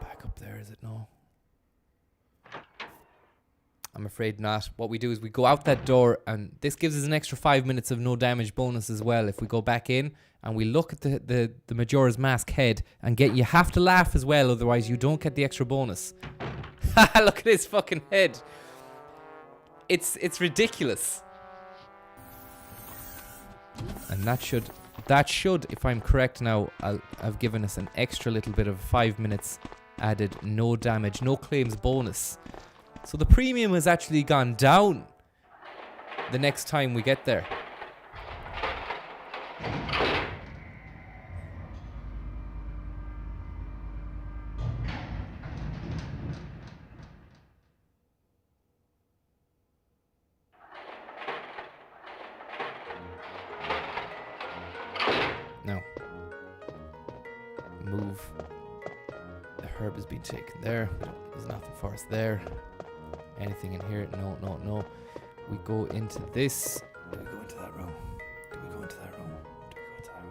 Back up there, is it? No. I'm afraid not. What we do is we go out that door, and this gives us an extra 5 minutes of no damage bonus as well. If we go back in and we look at the Majora's Mask head and you have to laugh as well, otherwise you don't get the extra bonus. Look at his fucking head. It's ridiculous. And that should, if I'm correct now, I've given us an extra little bit of 5 minutes added, no damage, no claims bonus. So the premium has actually gone down the next time we get there. Now, move. The herb has been taken there. There's nothing for us there. Anything in here? No, no, no. We go into this. Do we go into that room? Do we go into that room? Do we go into that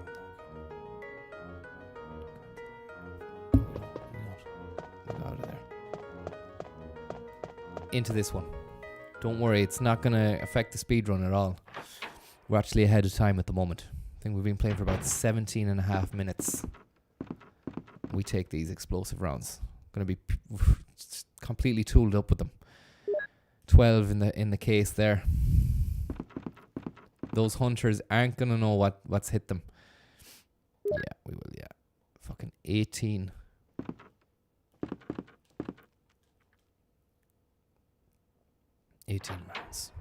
room? We go out of there. Into this one. Don't worry, it's not going to affect the speed run at all. We're actually ahead of time at the moment. I think we've been playing for about 17 and a half minutes. We take these explosive rounds. Going to be completely tooled up with them. 12 in the case there. Those hunters aren't gonna know what's hit them. Yeah, we will. Yeah, fucking 18. Rounds.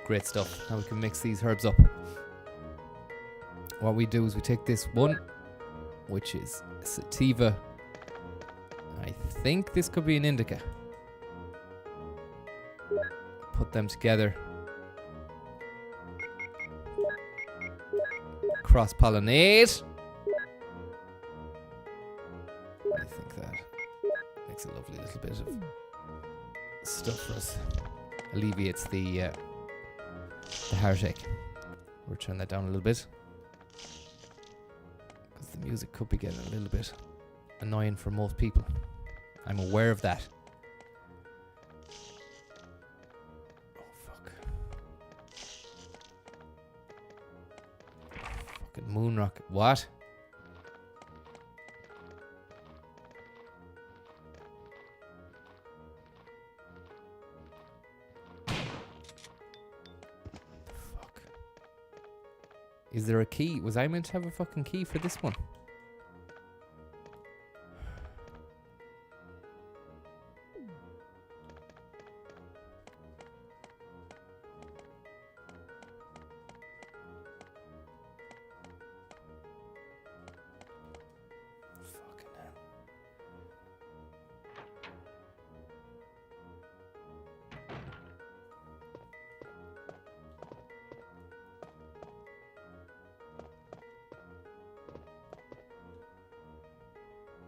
Great stuff. Now we can mix these herbs up. What we do is we take this one, which is sativa. I think this could be an indica. Put them together. Cross-pollinate. I think that makes a lovely little bit of stuff for us. Alleviates the heartache. We'll turn that down a little bit, because the music could be getting a little bit annoying for most people. I'm aware of that. Oh fuck. Fucking moon rocket. What? Is there a key? Was I meant to have a fucking key for this one? Fucking hell.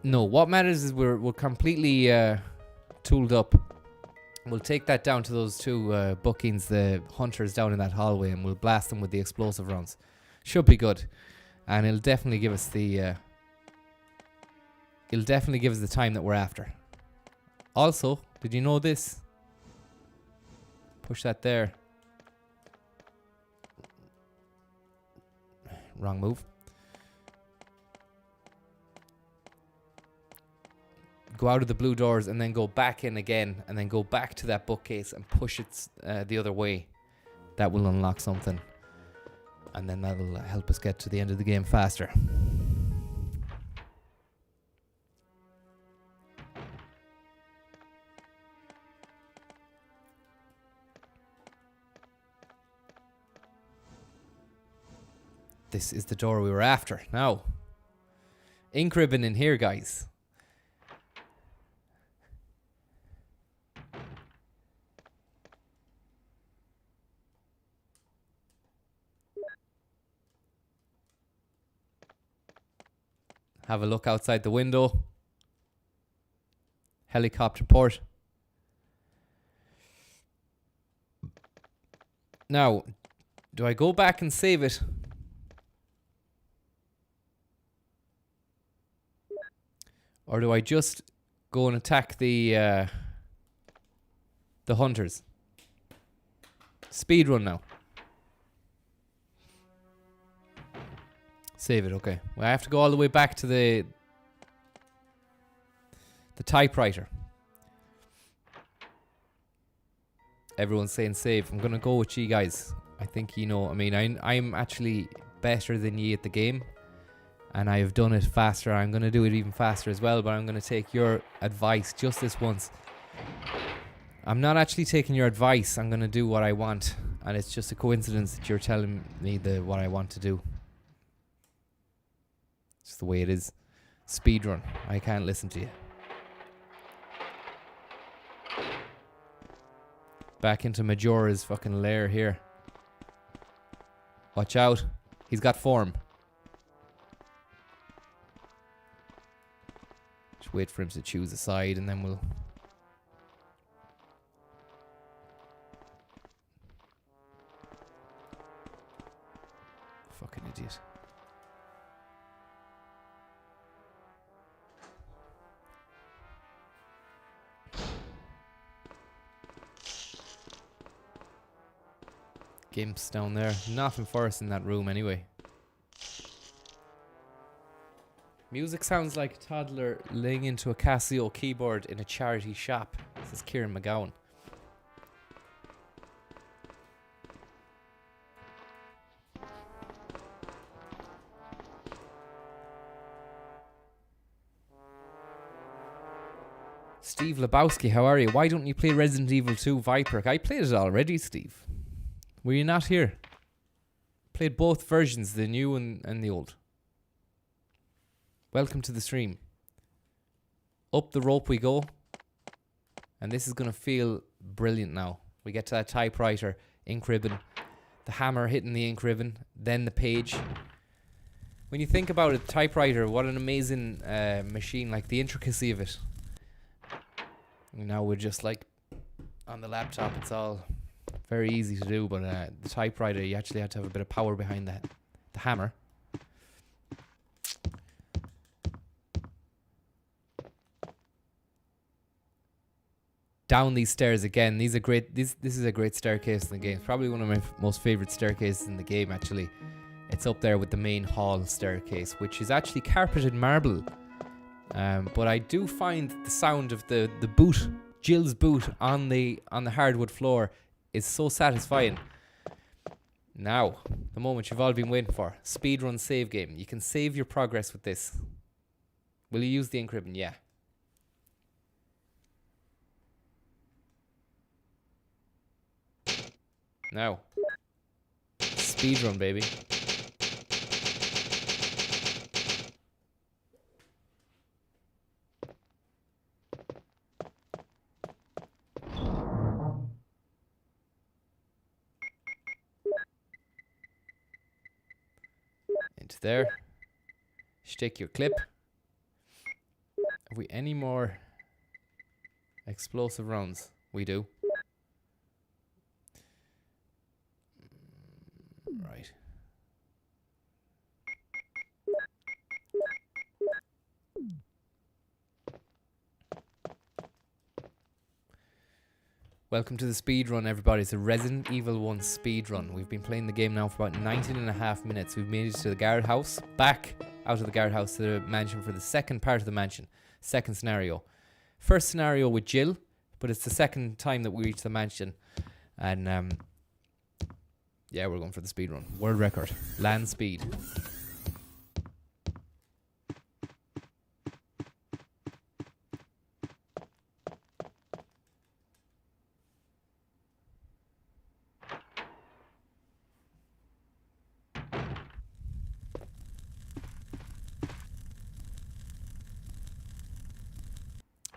No, what matters is we're completely tooled up. We'll take that down to those two bookings, the hunters down in that hallway, and we'll blast them with the explosive rounds. Should be good. And it'll definitely give us the time that we're after. Also, did you know this? Push that there. Wrong move. Go out of the blue doors and then go back in again, and then go back to that bookcase and push it the other way. That will unlock something, and then that'll help us get to the end of the game faster. This is the door we were after. Now, ink ribbon in here, guys. Have a look outside the window. Helicopter port. Now, do I go back and save it? Or do I just go and attack the hunters? Speed run now. Save it, okay. Well, I have to go all the way back to the typewriter. Everyone's saying save. I'm gonna go with you guys. I think you know. I mean, I'm actually better than ye at the game, and I have done it faster. I'm gonna do it even faster as well. But I'm gonna take your advice just this once. I'm not actually taking your advice. I'm gonna do what I want, and it's just a coincidence that you're telling me what I want to do. It's the way it is. Speedrun. I can't listen to you. Back into Majora's fucking lair here. Watch out. He's got form. Just wait for him to choose a side and then we'll... Fucking idiot. Gimps down there. Nothing for us in that room anyway. Music sounds like a toddler laying into a Casio keyboard in a charity shop. This is Kieran McGowan. Steve Lebowski, how are you? Why don't you play Resident Evil 2 Viper? I played it already, Steve. Were you not here? Played both versions, the new and the old. Welcome to the stream. Up the rope we go. And this is going to feel brilliant now. We get to that typewriter, ink ribbon, the hammer hitting the ink ribbon, then the page. When you think about it, typewriter, what an amazing machine, like the intricacy of it. Now we're just like on the laptop, it's all very easy to do, but the typewriter, you actually have to have a bit of power behind that. The hammer. Down these stairs again. These are great. This is a great staircase in the game. It's probably one of my most favorite staircases in the game, actually. It's up there with the main hall staircase, which is actually carpeted marble. But I do find the sound of the boot, Jill's boot on the hardwood floor, is so satisfying. Now, the moment you've all been waiting for. Speedrun save game. You can save your progress with this. Will you use the ink ribbon? Yeah. Now. Speedrun, baby. Into there. Stick your clip. Have we any more explosive rounds? We do. Welcome to the speed run, everybody. It's a Resident Evil 1 speed run. We've been playing the game now for about 19.5 minutes. We've made it to the guardhouse, back out of the guardhouse to the mansion for the second part of the mansion. Second scenario. First scenario with Jill, but it's the second time that we reach the mansion. And yeah, we're going for the speed run. World record. Land speed.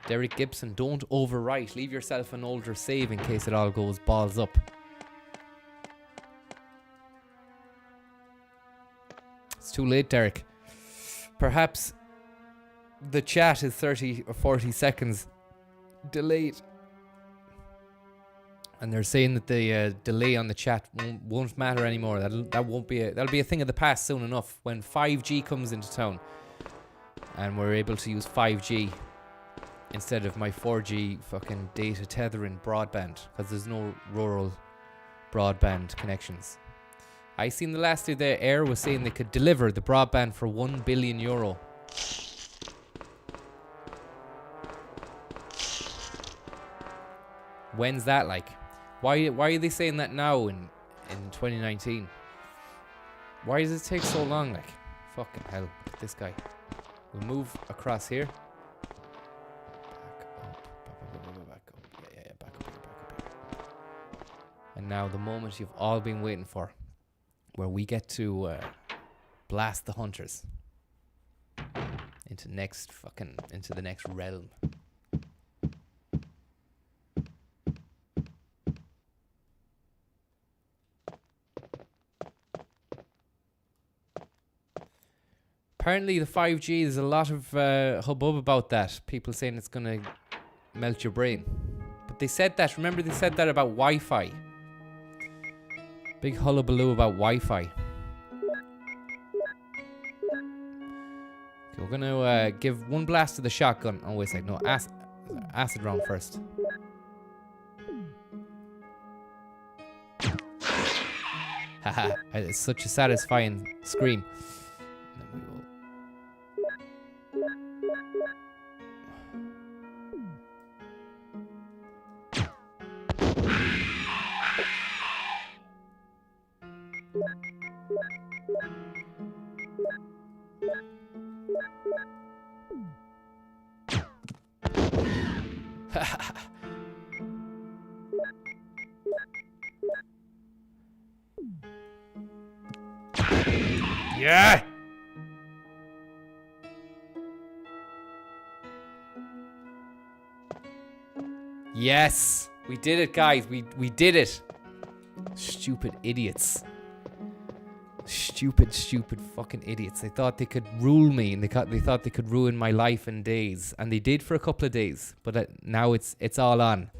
Derek Gibson, don't overwrite. Leave yourself an older save in case it all goes balls up. It's too late, Derek. Perhaps the chat is 30 or 40 seconds delayed. And they're saying that the delay on the chat won't matter anymore. That'll be a thing of the past soon enough when 5G comes into town and we're able to use 5G instead of my 4G fucking data tethering broadband, because there's no rural broadband connections. I seen the last day the Air was saying they could deliver the broadband for €1 billion. When's that like? Why are they saying that now in 2019? Why does it take so long? Like, fucking hell, look at this guy. We'll move across here. And now the moment you've all been waiting for, where we get to blast the hunters into the next realm. Apparently the 5G, there's a lot of hubbub about that. People saying it's gonna melt your brain. But they said that, remember they said that about Wi-Fi. Big hullabaloo about Wi-Fi. Okay, we're gonna give one blast to the shotgun. Oh wait a sec, no, acid round first. Haha, it's such a satisfying scream. And then we will. Yeah. Yes, we did it, guys. We did it. Stupid idiots. Stupid fucking idiots. They thought they could rule me, and they thought they could ruin my life in days, and they did for a couple of days. But now it's all on.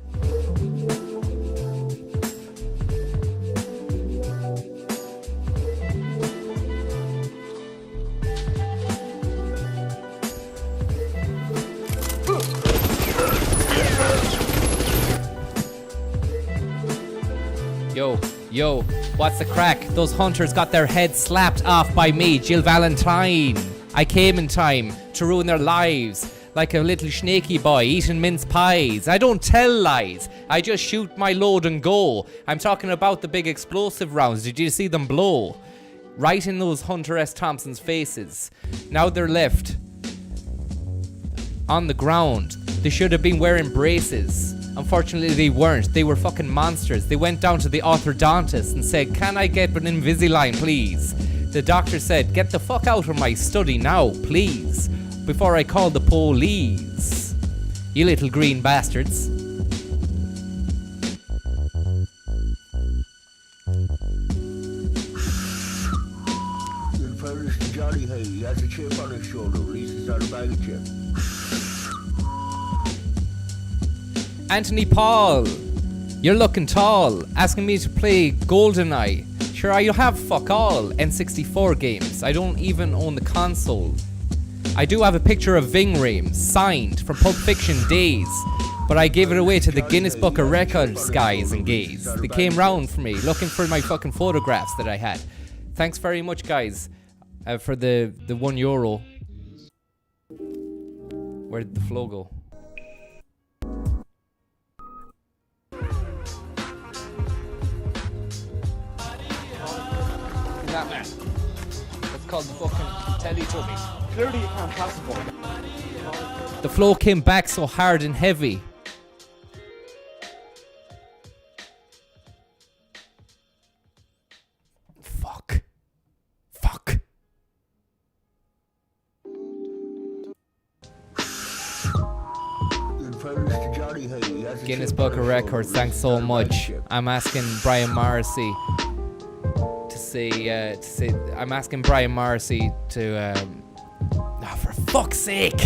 Yo, what's the crack? Those hunters got their heads slapped off by me, Jill Valentine. I came in time to ruin their lives, like a little snaky boy eating mince pies. I don't tell lies. I just shoot my load and go. I'm talking about the big explosive rounds. Did you see them blow? Right in those Hunter S. Thompson's faces. Now they're left on the ground. They should have been wearing braces. Unfortunately, they weren't. They were fucking monsters. They went down to the orthodontist and said, "Can I get an Invisalign, please?" The doctor said, "Get the fuck out of my study now, please, before I call the police. You little green bastards." In fairness to Johnny Hay, he has a chip on his shoulder. At least it's not a bag of chips. Anthony Paul, you're looking tall, asking me to play GoldenEye. Sure, I have fuck all N64 games. I don't even own the console. I do have a picture of Ving Rhames, signed from Pulp Fiction days, But I gave it away to the Guinness Book of Records guys and gays. They came round for me, looking for my fucking photographs that I had. Thanks very much, guys, for the €1. Where did the flow go? That man. That's called the fucking Teletubby. Clearly you can't pass the ball. The flow came back so hard and heavy. Fuck. Guinness Book of Records, thanks so much. I'm asking Brian Morrissey to say, I'm asking Brian Morrissey to, oh, for fuck's sake!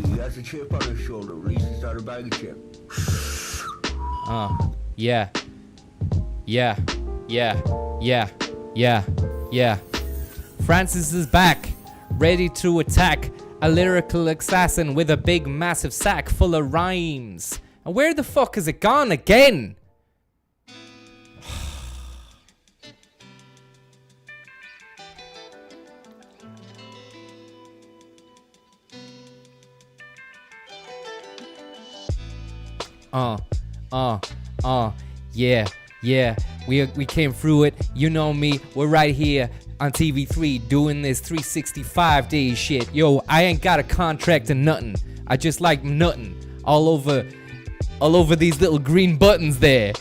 He has a chip on his shoulder. Releases out a bag of chip. Yeah. Francis is back, ready to attack. A lyrical assassin with a big massive sack full of rhymes. And where the fuck is it gone again? Yeah. We came through it. You know me. We're right here on TV3 doing this 365 days shit. Yo, I ain't got a contract or nothing. I just like nutting all over these little green buttons there.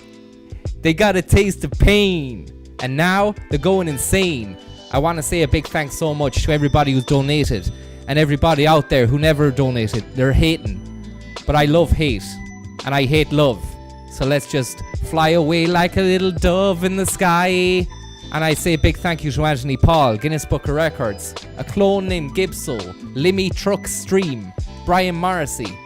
They got a taste of pain, and now they're going insane. I want to say a big thanks so much to everybody who's donated, and everybody out there who never donated. They're hating, but I love hate, and I hate love. So let's just fly away like a little dove in the sky. And I say a big thank you to Anthony Paul, Guinness Book of Records, a clone named Gibso, Limmy Truck Stream, Brian Morrissey.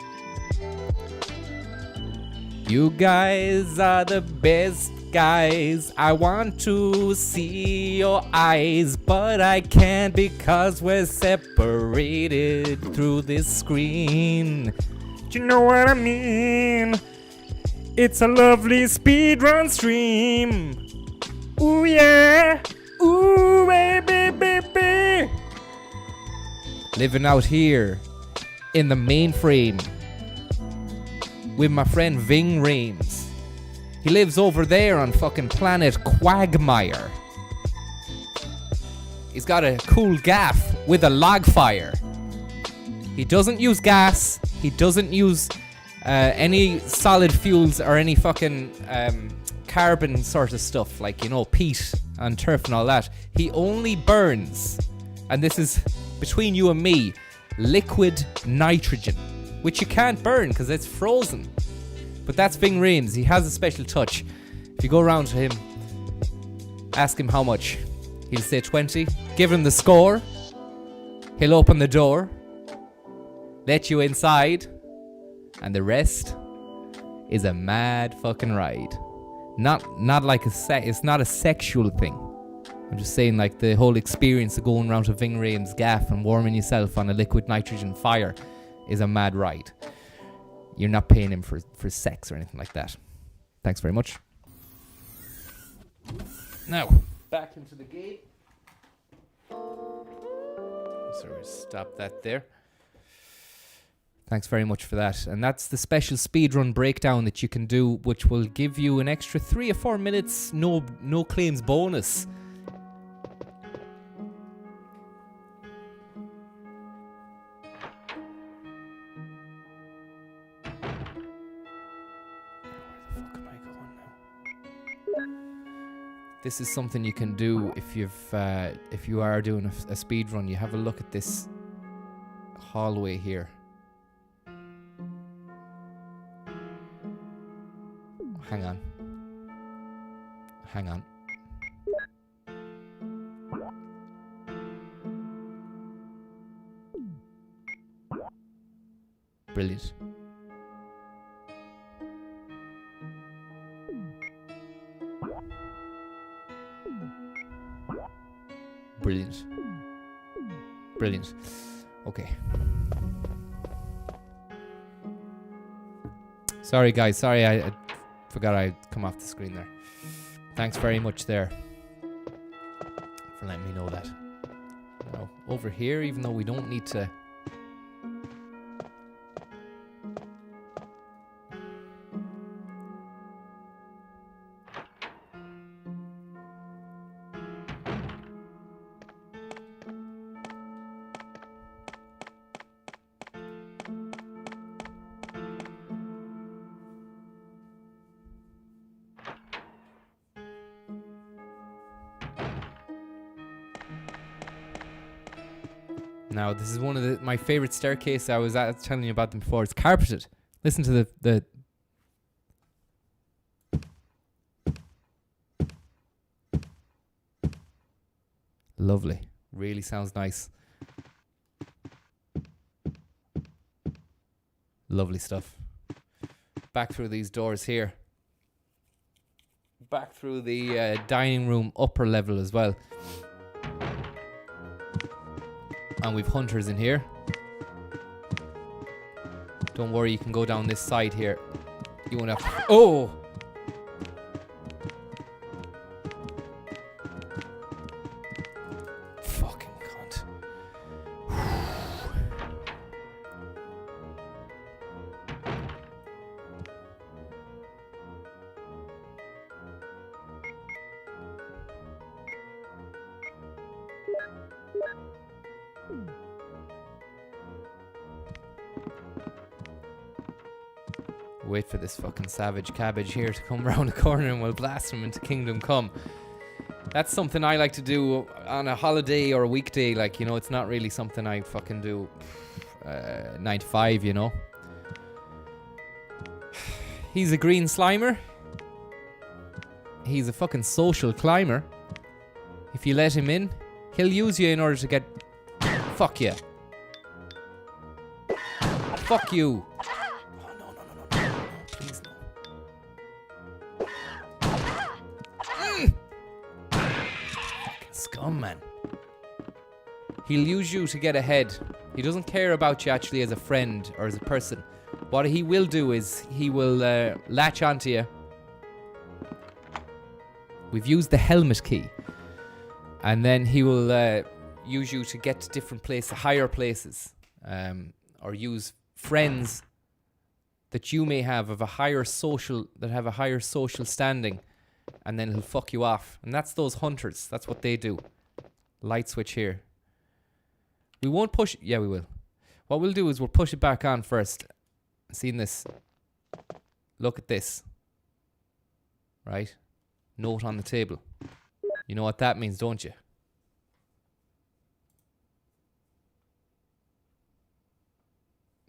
You guys are the best guys. I want to see your eyes, but I can't because we're separated through this screen. Do you know what I mean? It's a lovely speedrun stream. Ooh yeah. Ooh baby. Living out here in the mainframe with my friend Ving Rames. He lives over there on fucking planet Quagmire. He's got a cool gaff with a log fire. He doesn't use gas. He doesn't use any solid fuels or any fucking carbon sort of stuff like, you know, peat and turf and all that. He only burns, and this is between you and me, liquid nitrogen, which you can't burn because it's frozen. But that's Ving Rames. He has a special touch. If you go around to him, ask him how much. He'll say 20. Give him the score. He'll open the door, let you inside, and the rest is a mad fucking ride. Not like it's not a sexual thing. I'm just saying, like, the whole experience of going around to Ving Rames' gaff and warming yourself on a liquid nitrogen fire is a mad ride. You're not paying him for sex or anything like that. Thanks very much. Now, back into the game. Sorry, stop that there. Thanks very much for that. And that's the special speedrun breakdown that you can do, which will give you an extra 3 or 4 minutes, no claims bonus. Where the fuck am I going now? This is something you can do if you are doing a speedrun. You have a look at this hallway here. Hang on. Brilliant. Brilliant. Brilliant. Okay. Sorry, guys. Sorry, I forgot I'd come off the screen there. Thanks very much there for letting me know that. Now, over here, even though we don't need to... Now, this is one of my favorite staircases. I was telling you about them before. It's carpeted. Listen to the lovely. Really sounds nice. Lovely stuff. Back through these doors here. Back through the dining room upper level as well. And we've hunters in here. Don't worry, you can go down this side here. You won't have to... Oh! Fucking cunt. Wait for this fucking savage cabbage here to come round the corner and we'll blast him into Kingdom Come. That's something I like to do on a holiday or a weekday. Like, you know, it's not really something I fucking do 9 to 5, you know. He's a green slimer. He's a fucking social climber. If you let him in, he'll use you in order to get... Fuck you. Fuck you. Scum, man. He'll use you to get ahead. He doesn't care about you actually as a friend or as a person. What he will do is he will latch onto you. We've used the helmet key. And then he will use you to get to different places, higher places. Or use friends that you may have a higher social, that have a higher social standing. And then he'll fuck you off. And that's those hunters. That's what they do. Light switch here. We won't push... Yeah, we will. What we'll do is we'll push it back on first. Seen this? Look at this. Right? Note on the table. You know what that means, don't you?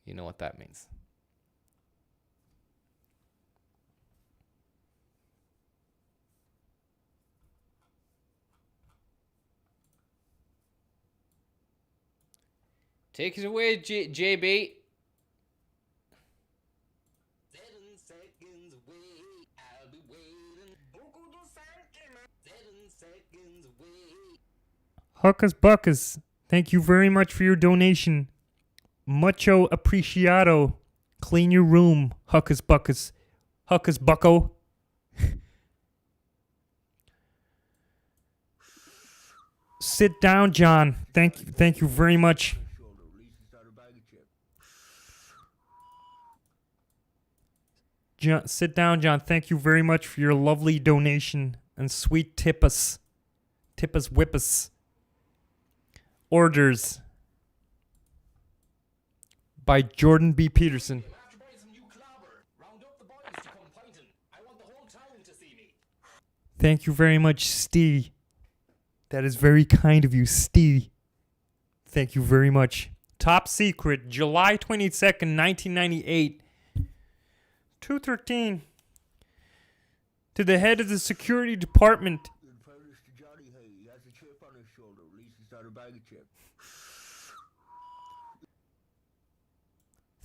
You know what that means. Take it away, JB. 7 seconds away, I'll be waiting. 7 seconds away. Huckus Buckus, thank you very much for your donation. Mucho apreciado. Clean your room, Huckus Buckus. Huckus Bucko. Sit down, John. Thank you very much. John, sit down, John. Thank you very much for your lovely donation and sweet tippus. Tippus whippus. Orders by Jordan B. Peterson. After buying some new clobber, round up the boys to come pinting. I want the whole town to see me. Thank you very much, Steve. That is very kind of you, Steve. Thank you very much. Top secret, July 22nd, 1998. 213. To the head of the security department. In fairness to Johnny, hey, he has a chip on his shoulder. At least it's not a bag of chips.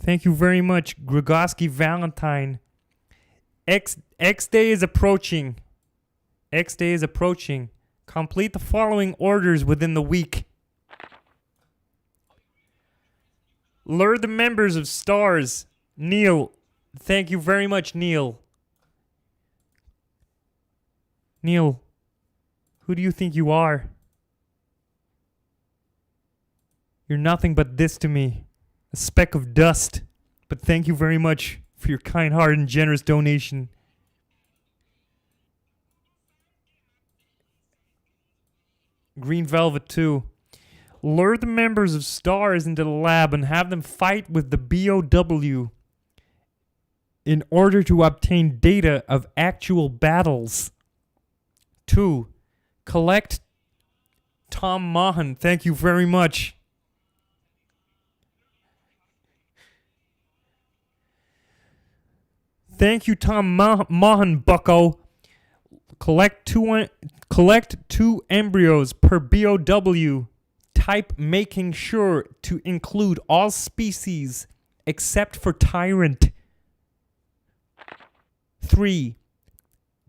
Thank you very much, Grigoski Valentine. X Day is approaching. X Day is approaching. Complete the following orders within the week. Lure the members of Stars. Neil. Thank you very much, Neil. Neil, who do you think you are? You're nothing but this to me. A speck of dust. But thank you very much for your kind-hearted and generous donation. Green Velvet 2. Lure the members of Stars into the lab and have them fight with the BOW in order to obtain data of actual battles. 2. Collect Tom Mahan. Thank you very much. Thank you, Tom Mahan, bucko. Collect two embryos per BOW. Type making sure to include all species except for Tyrant. 3.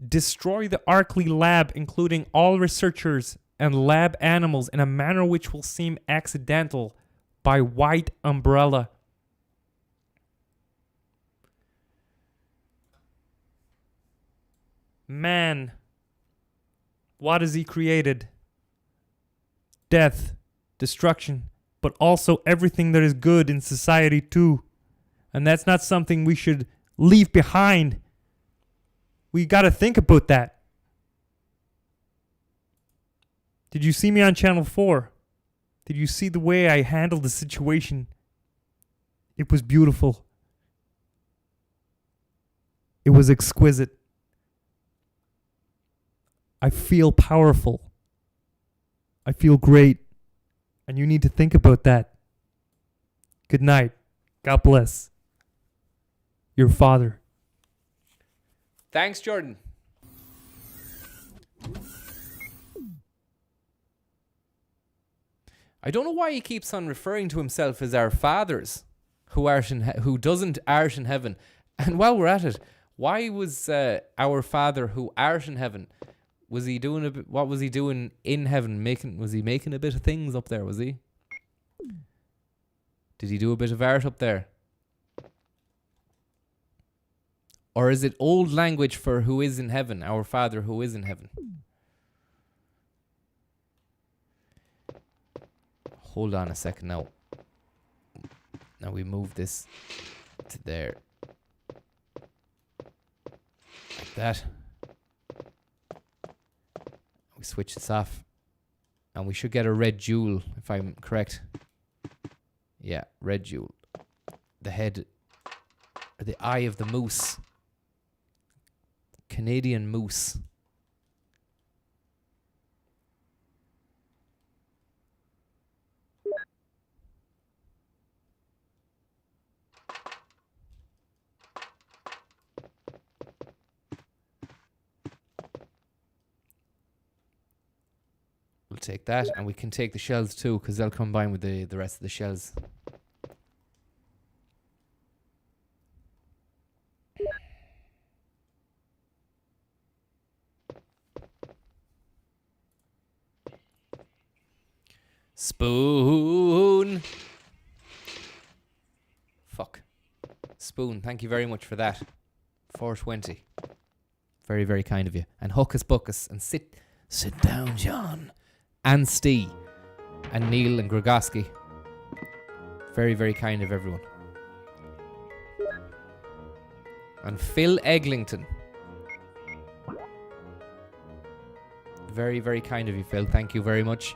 Destroy the Arkley lab, including all researchers and lab animals, in a manner which will seem accidental, by White Umbrella. Man, what has he created? Death, destruction, but also everything that is good in society too. And that's not something we should leave behind. We gotta think about that. Did you see me on Channel 4? Did you see the way I handled the situation? It was beautiful. It was exquisite. I feel powerful. I feel great. And you need to think about that. Good night. God bless. Your father. Thanks, Jordan. I don't know why he keeps on referring to himself as our fathers who doesn't art in heaven. And while we're at it, why was our father who art in heaven? Was he doing a bit? What was he doing in heaven? Was he making a bit of things up there? Was he? Did he do a bit of art up there? Or is it old language for who is in heaven? Our Father who is in heaven. Hold on a second now. Now we move this to there. Like that. We switch this off. And we should get a red jewel, if I'm correct. Yeah, red jewel. The head, or the eye of the moose. Canadian moose. We'll take that, and we can take the shells too, because they'll combine with the rest of the shells. Spoon. Fuck. Spoon, thank you very much for that. 420. Very, very kind of you. And Hocus Pocus. And sit down, John. And Steve. And Neil and Grogoski. Very, very kind of everyone. And Phil Eglinton. Very, very kind of you, Phil. Thank you very much.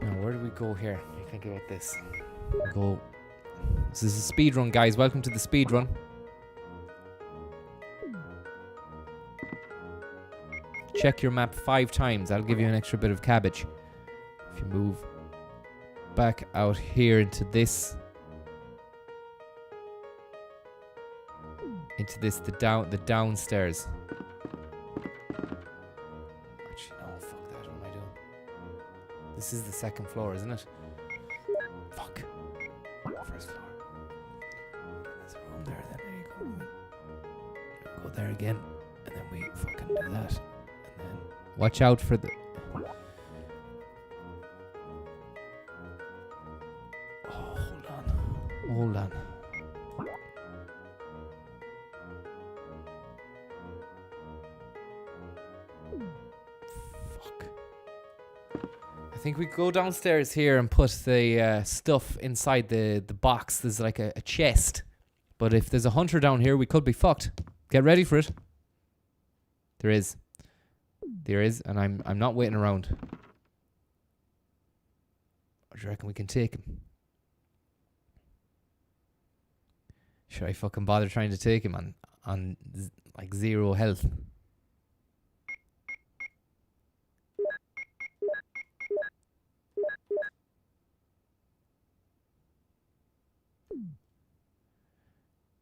Now, where do we go here? What do you think about this? Go. This is a speed run, guys. Welcome to the speed run. Check your map 5 times. That'll give you an extra bit of cabbage. If you move back out here into this, the downstairs. Actually, no, fuck that. What am I doing? This is the second floor, isn't it? Fuck. First floor. There's a room there, then there you go. Go there again, and then we fucking do Watch out for the... Oh, hold on. Hold on. Fuck. I think we go downstairs here and put the stuff inside the box. There's like a chest. But if there's a hunter down here, we could be fucked. Get ready for it. There is. There is, and I'm not waiting around. Or do you reckon we can take him? Should I fucking bother trying to take him on like 0 health?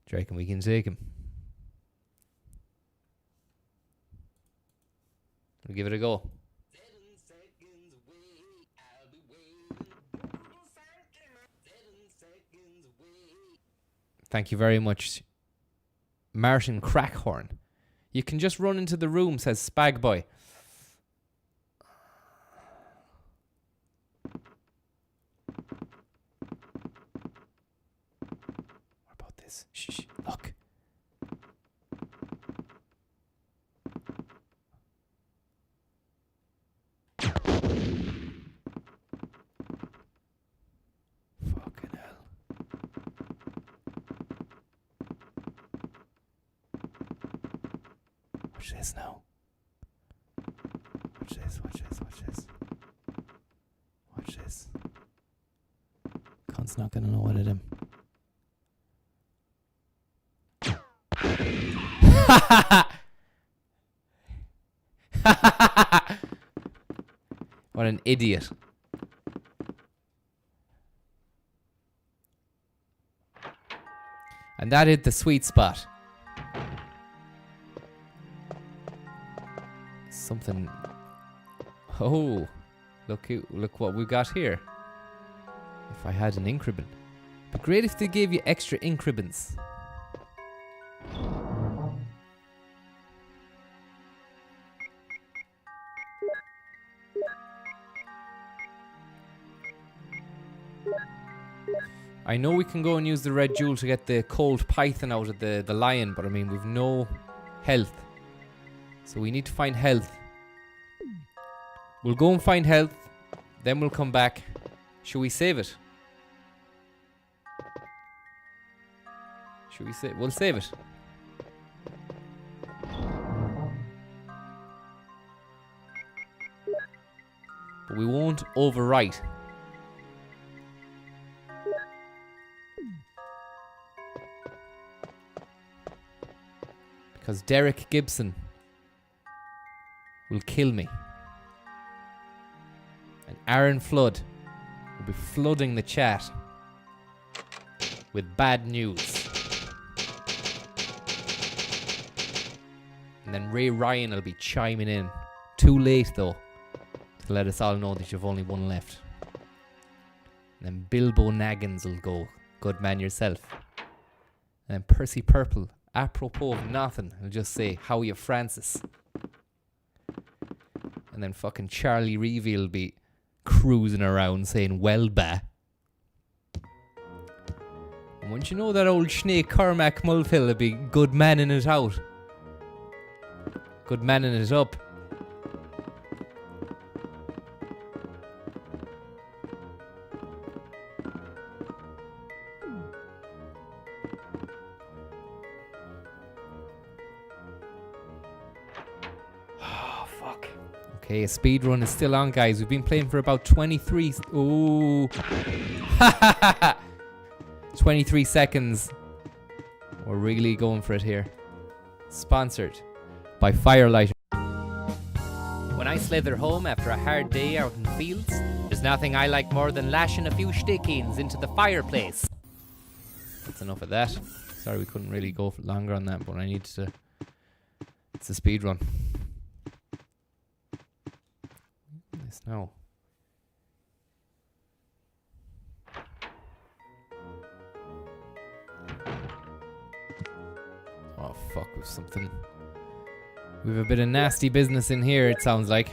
Do you reckon we can take him? We'll give it a go. 7 seconds away, I'll be waiting. 7 seconds away. Thank you very much, Martin Crackhorn. You can just run into the room, says Spagboy. What about this? Shh, look. Fucking hell. Watch this now. Watch this, watch this, watch this. Watch this. Cunt's not gonna know what it is. What an idiot. And that hit the sweet spot. Something. Oh, look what we got here. If I had an increment. But great if they gave you extra increments. I know we can go and use the red jewel to get the cold python out of the lion, but I mean, we've no health. So we need to find health. We'll go and find health, then we'll come back. Should we save it? Should we save? We'll save it. But we won't overwrite. Because Derek Gibson will kill me. And Aaron Flood will be flooding the chat with bad news. And then Ray Ryan will be chiming in. Too late though, to let us all know that you've only one left. And then Bilbo Naggins will go, good man yourself. And then Percy Purple, apropos of nothing, will just say, how are you, Francis? And then fucking Charlie Reevy will be cruising around saying, well, ba. And once you know that old snake Cormac Mulfill will be good manning it out. Good manning it up. Okay, a speed run is still on, guys. We've been playing for about 23... Ooh. 23 seconds. We're really going for it here. Sponsored by Firelight. When I slither home after a hard day out in the fields, there's nothing I like more than lashing a few stickings into the fireplace. That's enough of that. Sorry we couldn't really go for longer on that, but I need to... It's a speed run. No. Oh fuck, we've We have a bit of nasty business in here, it sounds like.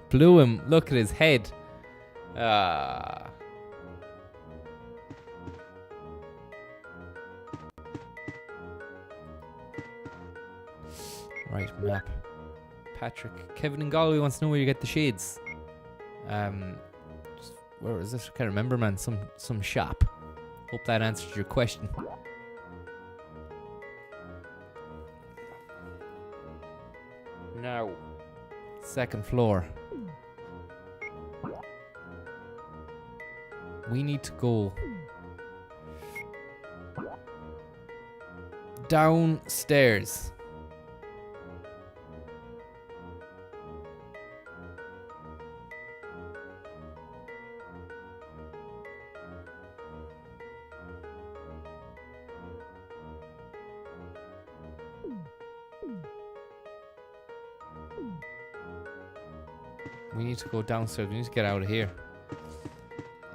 Blew him. Look at his head. Ah. Right, map. Patrick. Kevin in Galway wants to know where you get the shades. Where is this? I can't remember, man. Some shop. Hope that answered your question. Now, second floor. We need to go downstairs. We need to go downstairs. We need to get out of here.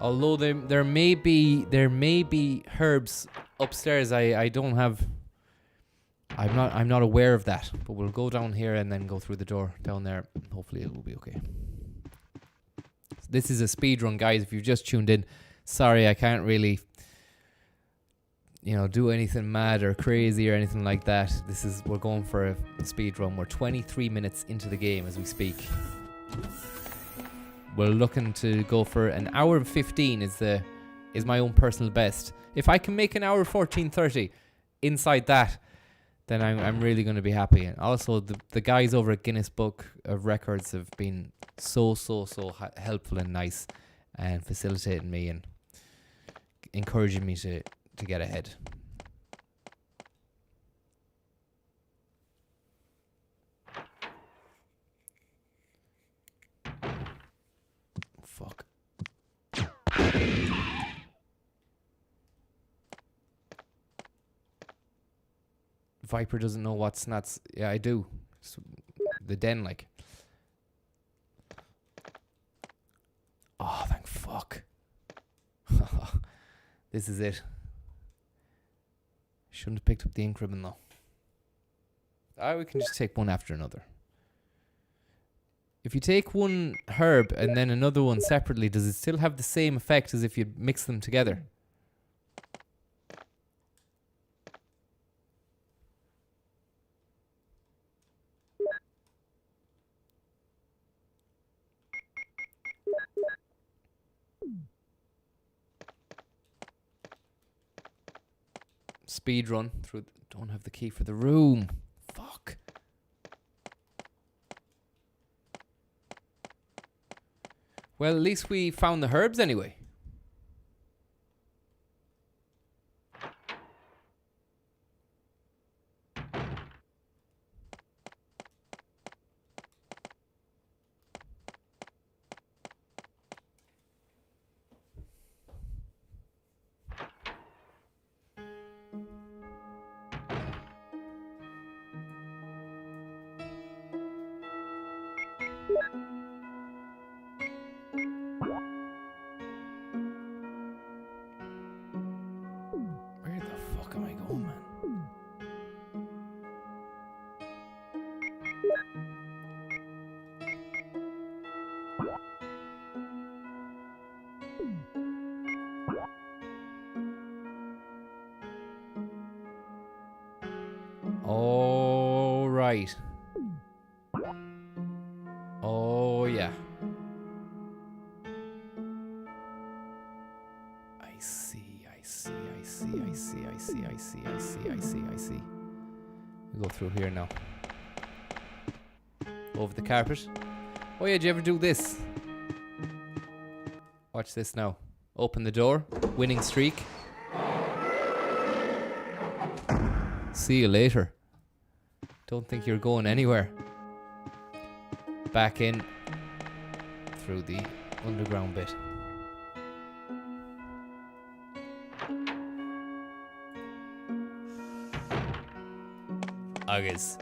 Although there may be herbs upstairs. I don't have. I'm not aware of that. But we'll go down here and then go through the door down there. Hopefully it will be okay. This is a speed run, guys. If you've just tuned in, sorry, I can't really, do anything mad or crazy or anything like that. We're going for a speed run. We're 23 minutes into the game as we speak. We're looking to go for an hour and 15 is my own personal best. If I can make an hour 14:30 inside that, then I'm really going to be happy. And also the guys over at Guinness Book of Records have been so helpful and nice and facilitating me and encouraging me to get ahead. Fuck. Viper doesn't know what snats. Yeah, I do. The den, like. Oh, thank fuck. This is it. Shouldn't have picked up the ink ribbon, though. We can just take one after another. If you take one herb and then another one separately, does it still have the same effect as if you mix them together? Speed run through. Don't have the key for the room. Fuck. Well, at least we found the herbs anyway. Where the fuck am I going, man? All right. Oh, yeah. I see. We go through here now. Over the carpet. Oh yeah, did you ever do this? Watch this now. Open the door. Winning streak. See you later. Don't think you're going anywhere. Back in through the underground bit. August.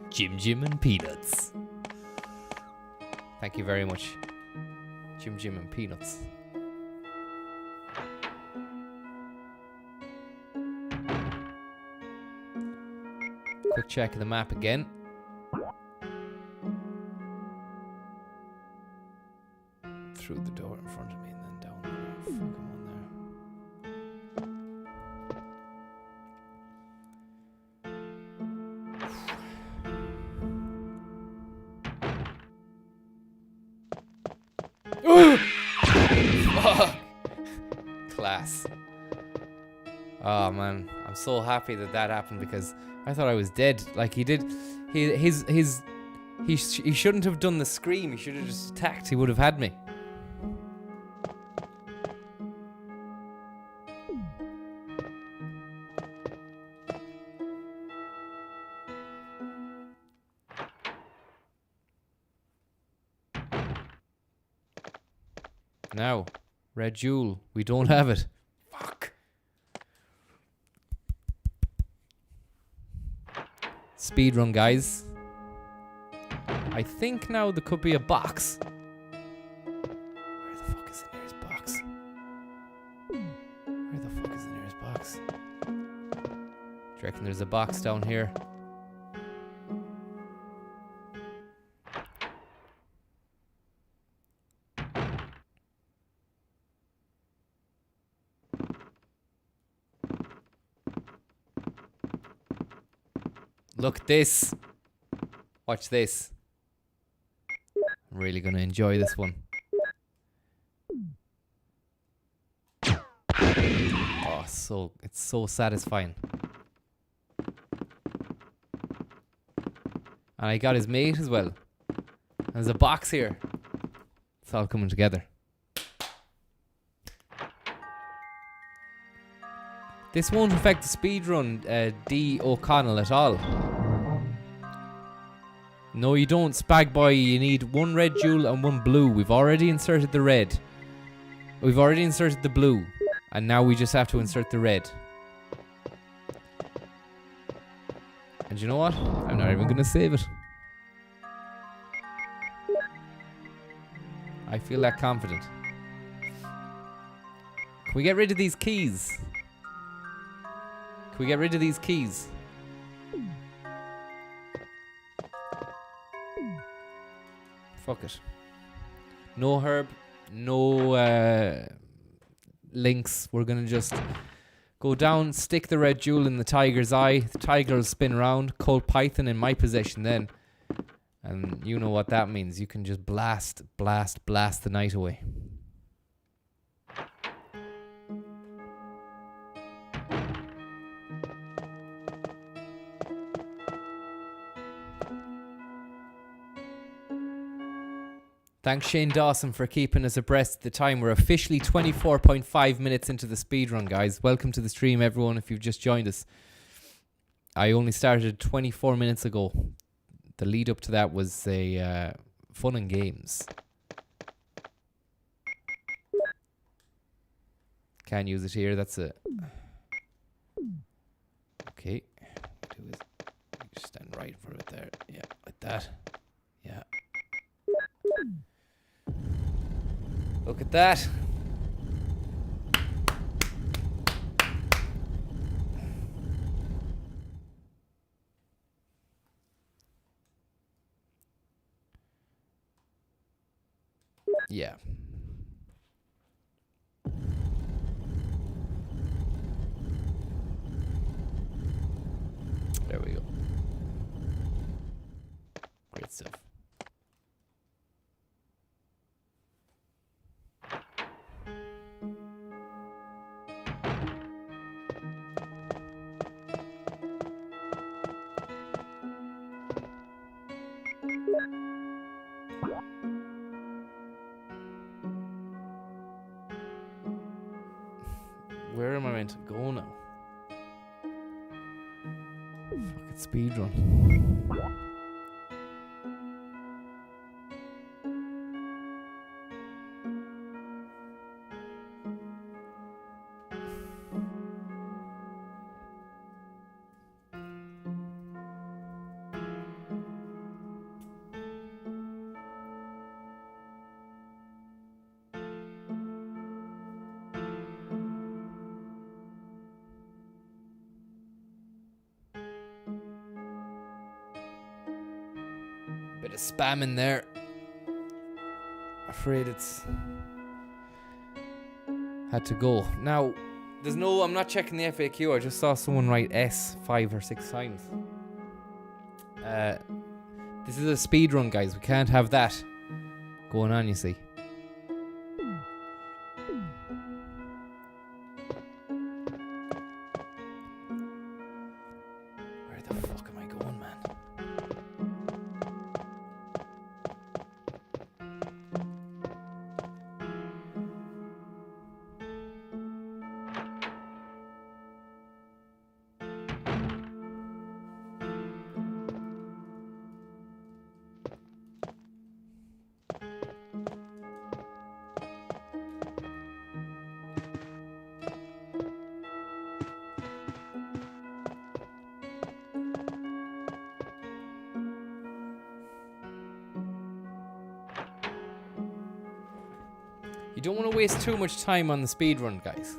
Jim and Peanuts. Thank you very much. Jim Jim and Peanuts. Quick check of the map again. Through the door in front of me and then down there. Fucking one there. Fuck. Class. Oh man, I'm so happy that that happened because I thought I was dead. Like he did, he shouldn't have done the scream. He should have just attacked. He would have had me. Now, red jewel. We don't have it. Fuck. Speed run, guys. I think now there could be a box. Where the fuck is the nearest box? Where the fuck is the nearest box? Do you reckon there's a box down here? Look at this. Watch this. I'm really gonna enjoy this one. Oh, it's so satisfying. And I got his mate as well. There's a box here. It's all coming together. This won't affect the speedrun, D. O'Connell, at all. No, you don't, Spag Boy. You need one red jewel and one blue. We've already inserted the red. We've already inserted the blue. And now we just have to insert the red. And you know what? I'm not even going to save it. I feel that confident. Can we get rid of these keys? Can we get rid of these keys? Fuck it. No herb, no links. We're gonna just go down, stick the red jewel in the tiger's eye. The tiger will spin around. Cold Python in my possession then. And you know what that means. You can just blast the night away. Thanks Shane Dawson for keeping us abreast at the time. We're officially 24.5 minutes into the speedrun, guys. Welcome to the stream, everyone, if you've just joined us. I only started 24 minutes ago. The lead up to that was a fun and games. Can't use it here, that's it. Okay. Do is just stand right in front of it there. Yeah, like that. Yeah. Look at that. Yeah. There we go. Great stuff. Where am I meant to go now? Fucking speedrun. Bit of spam in there. Afraid it's had to go. Now, there's no, I'm not checking the FAQ. I just saw someone write S 5 or 6 times. This is a speed run, guys. We can't have that going on, you see. Where the fuck am I going, man? You don't want to waste too much time on the speed run, guys.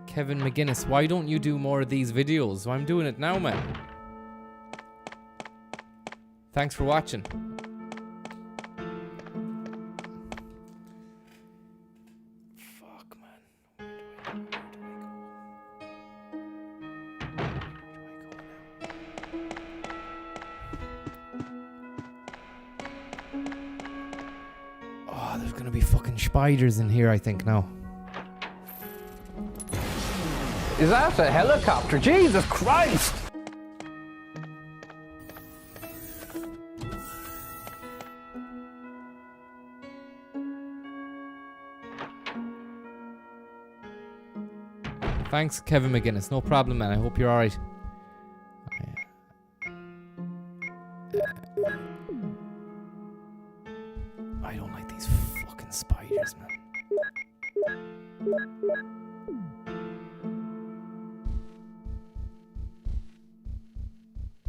Kevin McGuinness, why don't you do more of these videos? I'm doing it now, man. Thanks for watching. Fuck, man. Where do I go? Oh, there's gonna be fucking spiders in here, I think, now. Is that a helicopter? Jesus Christ! Thanks, Kevin McGuinness. No problem, man. I hope you're alright. I don't like these fucking spiders, man.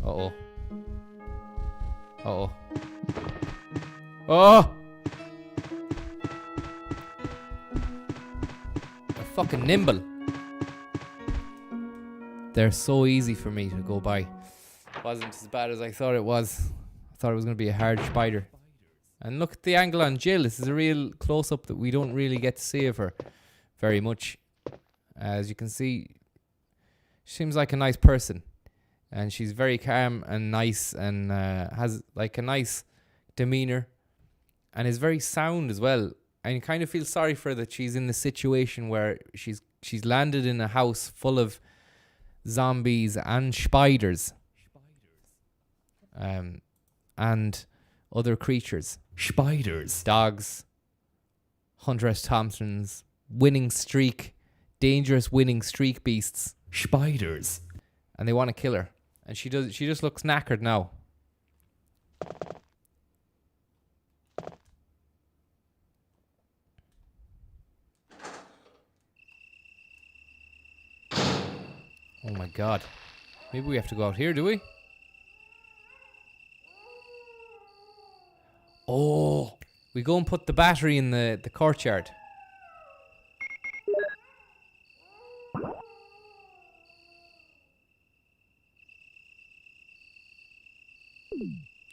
Uh-oh. Uh-oh. Oh! They're fucking nimble. They're so easy for me to go by. Wasn't as bad as I thought it was. I thought it was going to be a hard spider. And look at the angle on Jill. This is a real close-up that we don't really get to see of her very much. As you can see, she seems like a nice person. And she's very calm and nice and has like a nice demeanor and is very sound as well. And you kind of feel sorry for her that she's in the situation where she's landed in a house full of zombies and spiders. And other creatures. Spiders. Dogs. Hunter S. Thompson's winning streak. Dangerous winning streak beasts. Spiders. And they want to kill her. And she just looks knackered now. Oh my god. Maybe we have to go out here, do we? Oh, we go and put the battery in the courtyard.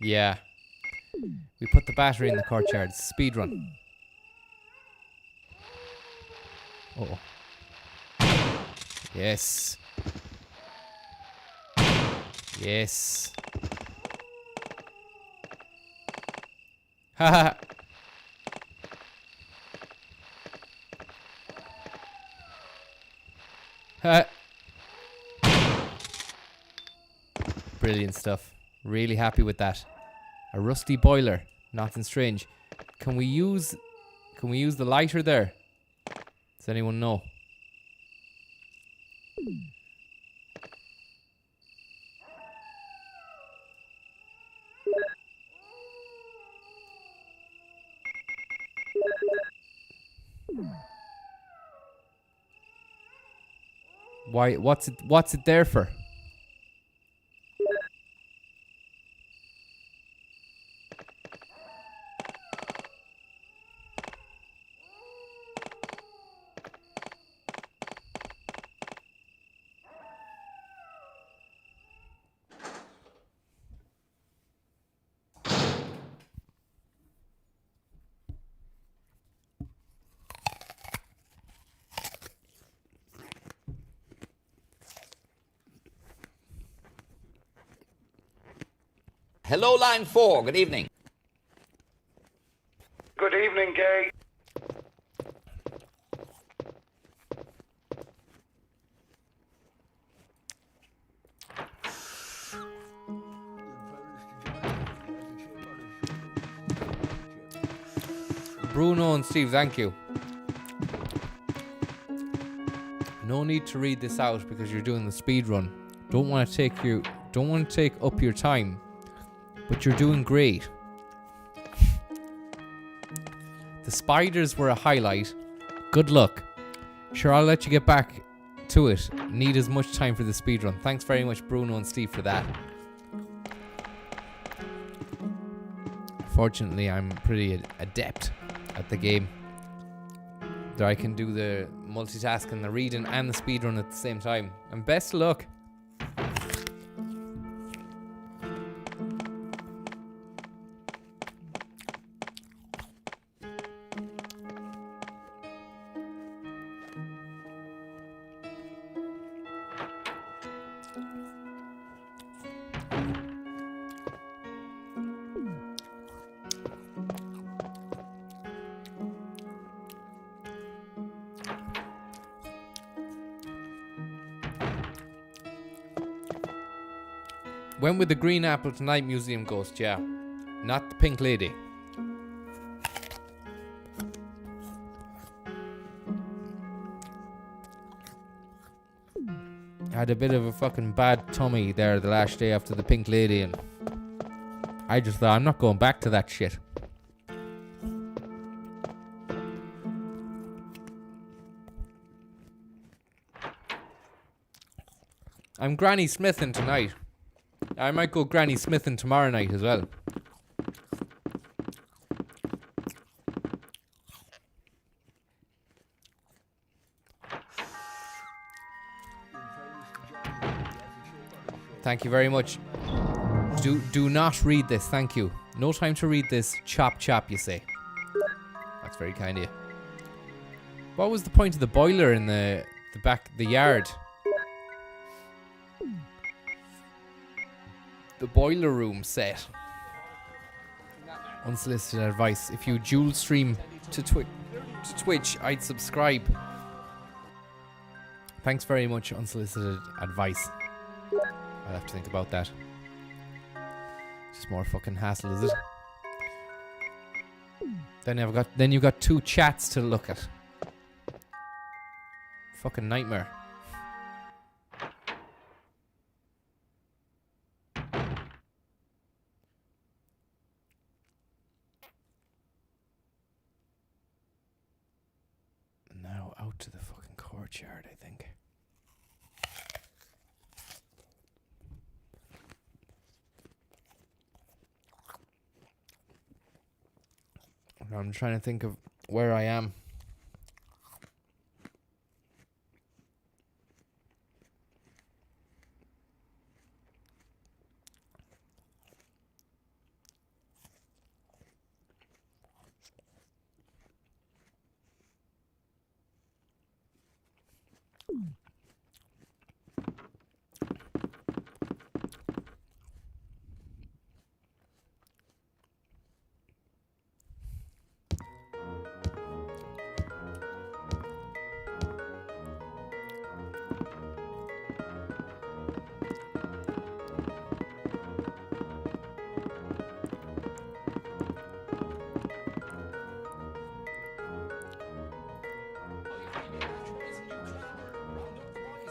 Yeah. We put the battery in the courtyard. Speed run. Oh. Yes. Yes. Haha. Ha. Brilliant stuff. Really happy with that. A rusty boiler. Nothing strange. Can we use the lighter there? Does anyone know? Why? What's it there for? Hello, line 4. Good evening. Good evening, Gay. Bruno and Steve, thank you. No need to read this out because you're doing the speed run. Don't want to take up your time, but you're doing great. The spiders were a highlight. Good luck. Sure, I'll let you get back to it. Need as much time for the speed run. Thanks very much, Bruno and Steve, for that. Fortunately, I'm pretty adept at the game. That I can do the multitasking, the reading and the speedrun at the same time. And best of luck. When with the Green Apple Tonight Museum ghost, yeah. Not the Pink Lady. I had a bit of a fucking bad tummy there the last day after the Pink Lady, and I just thought, I'm not going back to that shit. I'm Granny Smithin' tonight. I might go Granny Smithin' tomorrow night as well. Thank you very much. Do not read this, thank you. No time to read this. Chop, you say. That's very kind of you. What was the point of the boiler in the yard? The boiler room set. Unsolicited advice. If you dual stream to Twitch, I'd subscribe. Thanks very much, unsolicited advice. I'll have to think about that. Just more fucking hassle, is it? Then you've got two chats to look at. Fucking nightmare. Now out to the fucking courtyard, I think. I'm trying to think of where I am.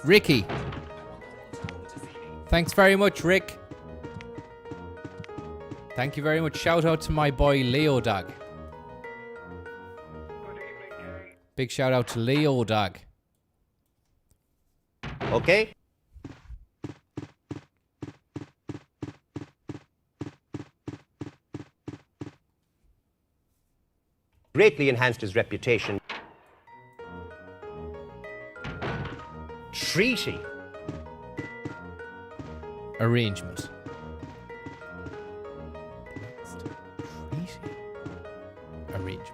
Ricky. Thanks very much, Rick. Thank you very much. Shout out to my boy Leo Dog. Big shout out to Leo Dog. Okay. Greatly enhanced his reputation. Treaty. Arrangement. Arrangement.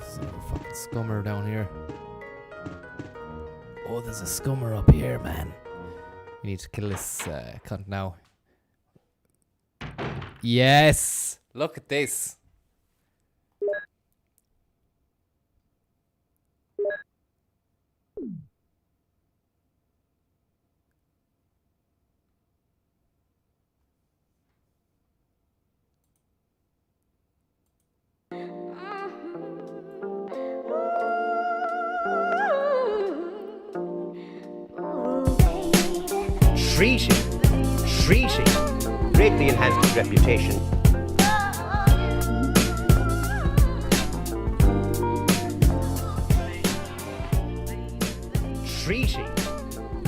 Son of a fucking scummer down here. Oh, there's a scummer up here, man. We need to kill this cunt now. Yes! Look at this. Treaty. Greatly enhanced his reputation. Treaty.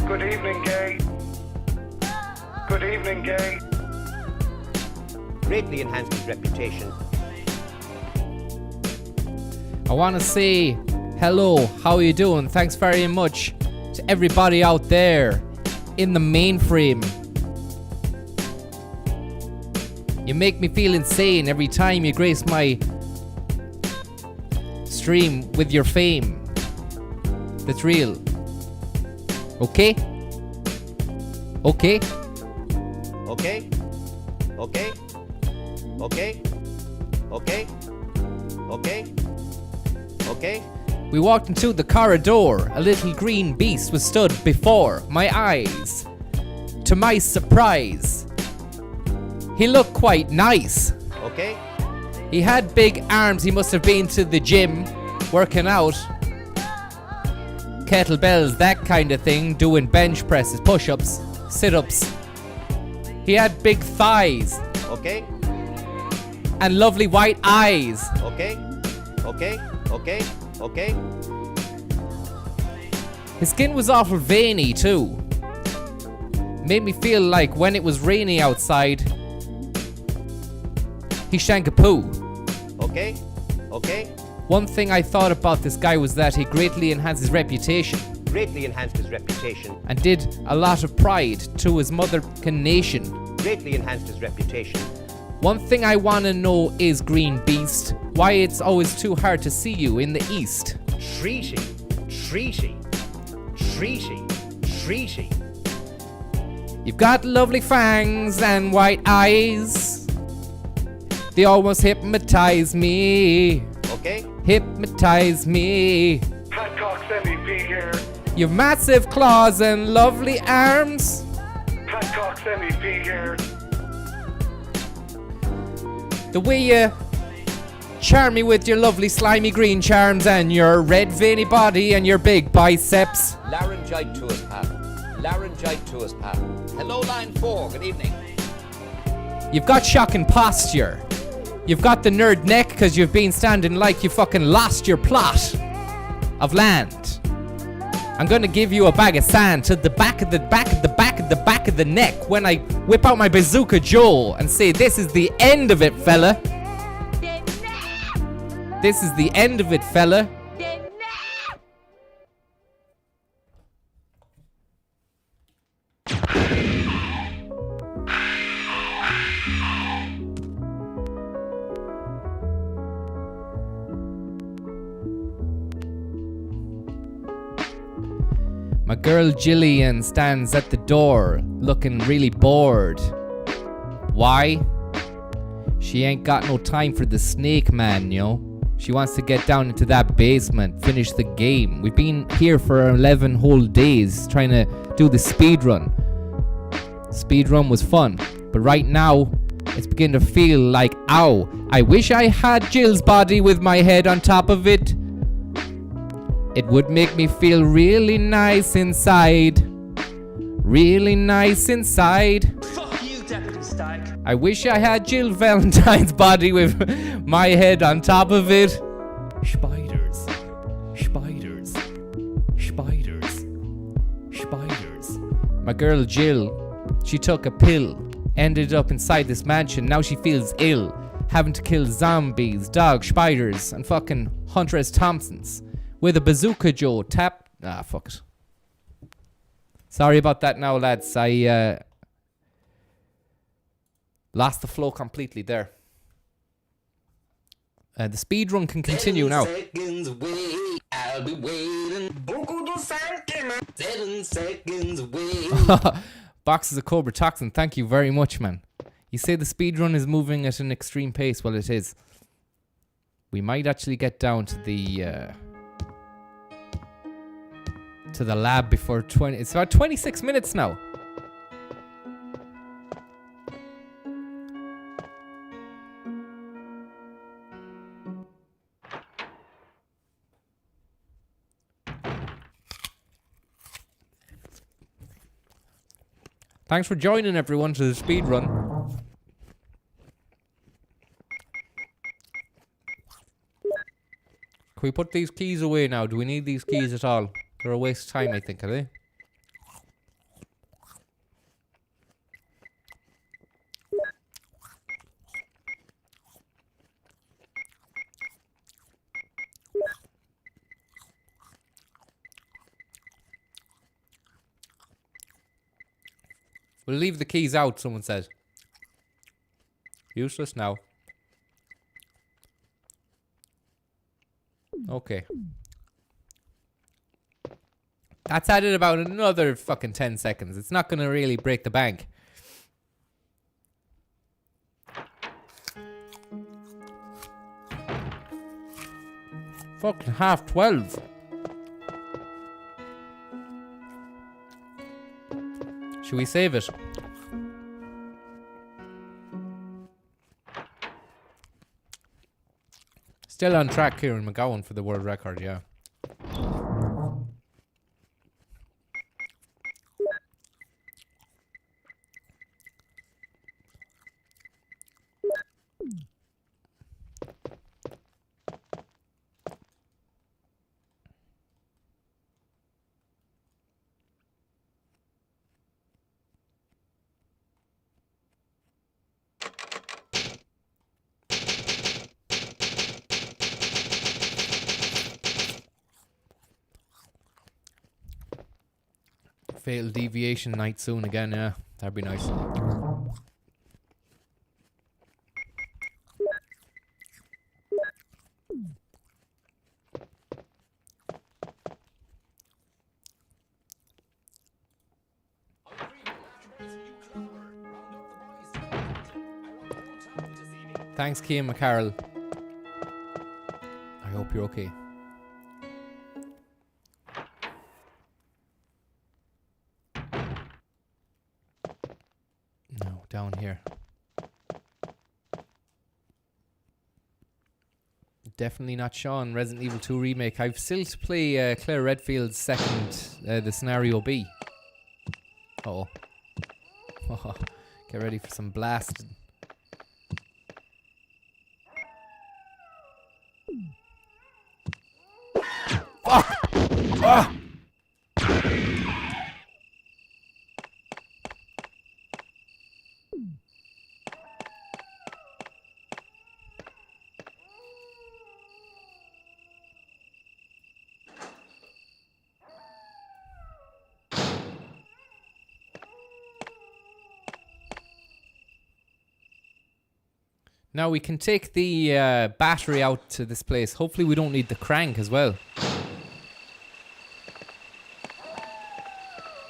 Good evening, gay. Good evening, gay. Greatly enhanced his reputation. I want to say hello, how are you doing? Thanks very much to everybody out there in the mainframe. You make me feel insane every time you grace my stream with your fame. That's real. Okay? Okay? Okay? Okay? Okay? Okay? Okay? Okay? We walked into the corridor. A little green beast was stood before my eyes. To my surprise, he looked quite nice. Okay? He had big arms. He must have been to the gym, working out. Kettlebells, that kind of thing, doing bench presses, push-ups, sit-ups. He had big thighs. Okay? And lovely white eyes. Okay? Okay? Okay? Okay? His skin was awful veiny too. Made me feel like when it was rainy outside, he shank a poo. Okay? Okay? One thing I thought about this guy was that he greatly enhanced his reputation. Greatly enhanced his reputation. And did a lot of pride to his motherkin nation. Greatly enhanced his reputation. One thing I wanna know is, Green Beast, why it's always too hard to see you in the east. Treaty. Treaty. Treaty. Treaty. You've got lovely fangs and white eyes. They almost hypnotize me. Okay? Hypnotize me. Pat Cox MEP here. You've massive claws and lovely arms. Pat Cox MEP here. The way you charm me with your lovely slimy green charms and your red veiny body and your big biceps. Laryngite to us, Pat. Laryngite to us, Pat. Hello, line 4. Good evening. You've got shocking posture. You've got the nerd neck because you've been standing like you fucking lost your plot of land. I'm gonna give you a bag of sand to the back of the neck when I whip out my bazooka Joe and say, this is the end of it, fella. This is the end of it, fella. My girl Jillian stands at the door, looking really bored. Why? She ain't got no time for the snake man, yo. She wants to get down into that basement, finish the game. We've been here for 11 whole days trying to do the speed run. Speed run was fun, but right now, it's beginning to feel like, ow, I wish I had Jill's body with my head on top of it. It would make me feel really nice inside. Really nice inside. Fuck you, Deputy Stag. I wish I had Jill Valentine's body with my head on top of it. Spiders. Spiders. Spiders. Spiders. My girl Jill, she took a pill. Ended up inside this mansion. Now she feels ill. Having to kill zombies, dogs, spiders, and fucking Hunter S. Thompsons. With a bazooka Joe tap. Ah, fuck it. Sorry about that now, lads. I lost the flow completely there. The speed run can continue now. 7 seconds away, I'll be waiting. 7 seconds away. Boxes of Cobra Toxin, thank you very much, man. You say the speed run is moving at an extreme pace. Well, it is. We might actually get down to the lab before 20. It's about 26 minutes now. Thanks for joining everyone to the speed run. Can we put these keys away now? Do we need these keys at all? They're a waste of time, I think, are they? We'll leave the keys out, someone said. Useless now. Okay. That's added about another fucking 10 seconds. It's not gonna really break the bank. Fucking 12:30. Should we save it? Still on track, Kieran McGowan, for the world record, yeah. Fatal deviation night soon again, yeah. That'd be nice. Thanks, Cian McCarroll. I hope you're okay. No, down here. Definitely not Sean. Resident Evil 2 Remake. I've still to play Claire Redfield's second, the scenario B. Uh-oh. Get ready for some blasting. Fuck! Ah! Now we can take the battery out to this place. Hopefully we don't need the crank as well.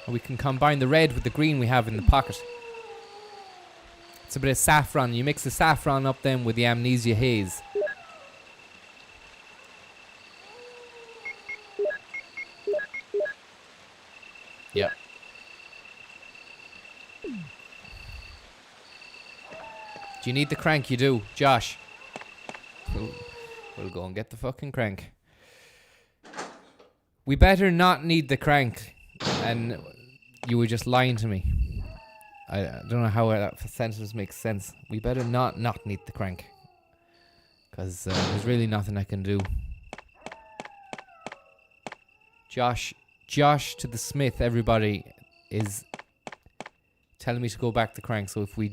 And we can combine the red with the green we have in the pocket. It's a bit of saffron. You mix the saffron up then with the amnesia haze. Yeah. Do you need the crank? You do, Josh. We'll go and get the fucking crank. We better not need the crank. And you were just lying to me. I don't know how that sentence makes sense. We better not need the crank. Because there's really nothing I can do. Josh to the Smith, everybody, is telling me to go back to crank. So if we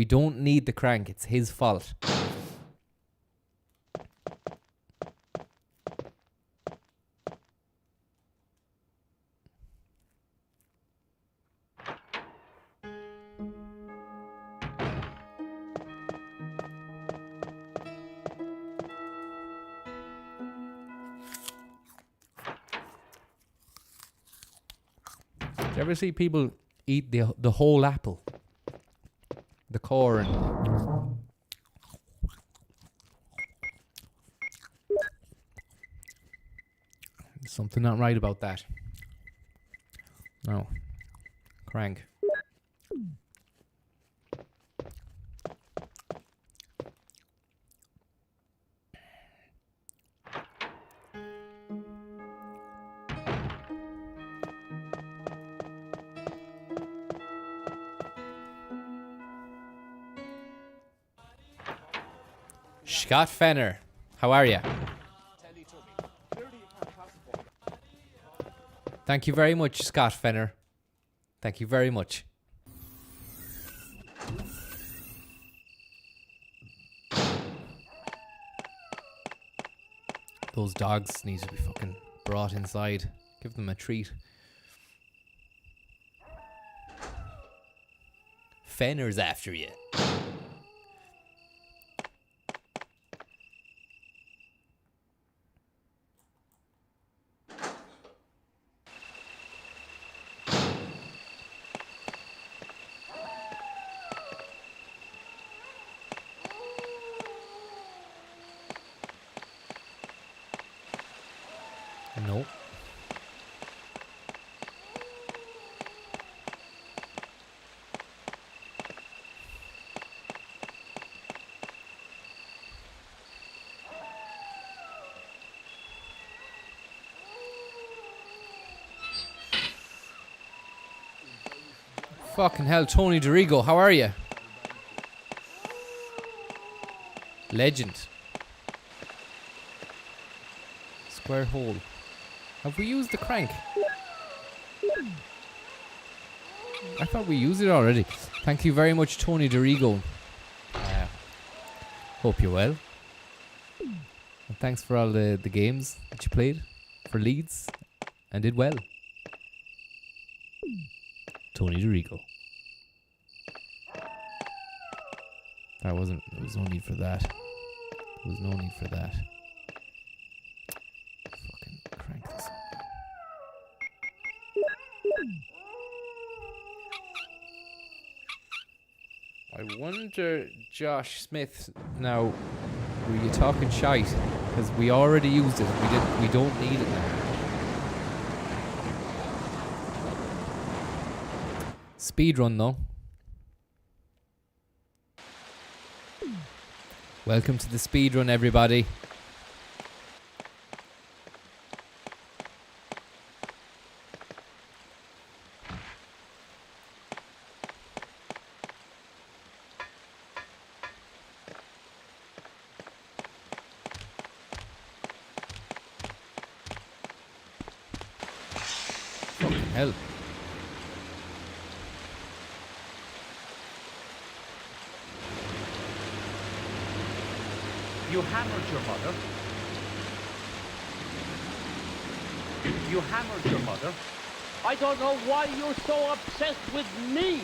don't need the crank, it's his fault. you ever see people eat the whole apple? The core and... There's something not right about that. No. Crank. Scott Fenner, how are you? Thank you very much, Scott Fenner. Thank you very much. Those dogs need to be fucking brought inside. Give them a treat. Fenner's after you. No. Fucking hell, Tony DeRigo, how are you? Legend. Square hole. Have we used the crank? I thought we used it already. Thank you very much, Tony DeRigo. Hope you're well. And thanks for all the games that you played for Leeds and did well. Tony DeRigo. There was no need for that. There was no need for that. Fucking crank this up. I wonder, Josh Smith, now, were you talking shite? Because we already used it. We don't need it now. Speedrun though. Welcome to the speedrun, everybody. Fucking hell. You hammered your mother. You hammered your mother. I don't know why you're so obsessed with me.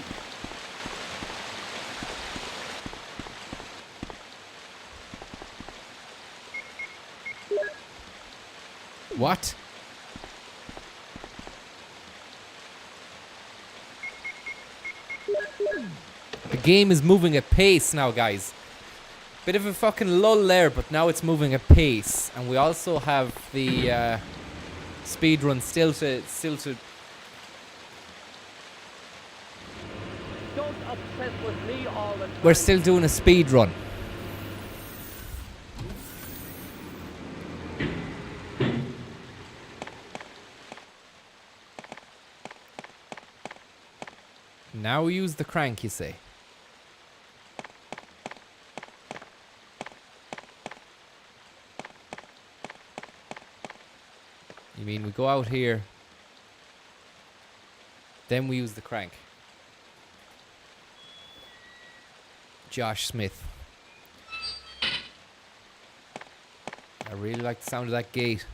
What? The game is moving at pace now, guys. Bit of a fucking lull there, but now it's moving at pace. And we also have the speedrun still to... Don't obsess with me all the time. We're still doing a speedrun. Now we use the crank, you say? You mean we go out here, then we use the crank? Josh Smith. I really like the sound of that gate.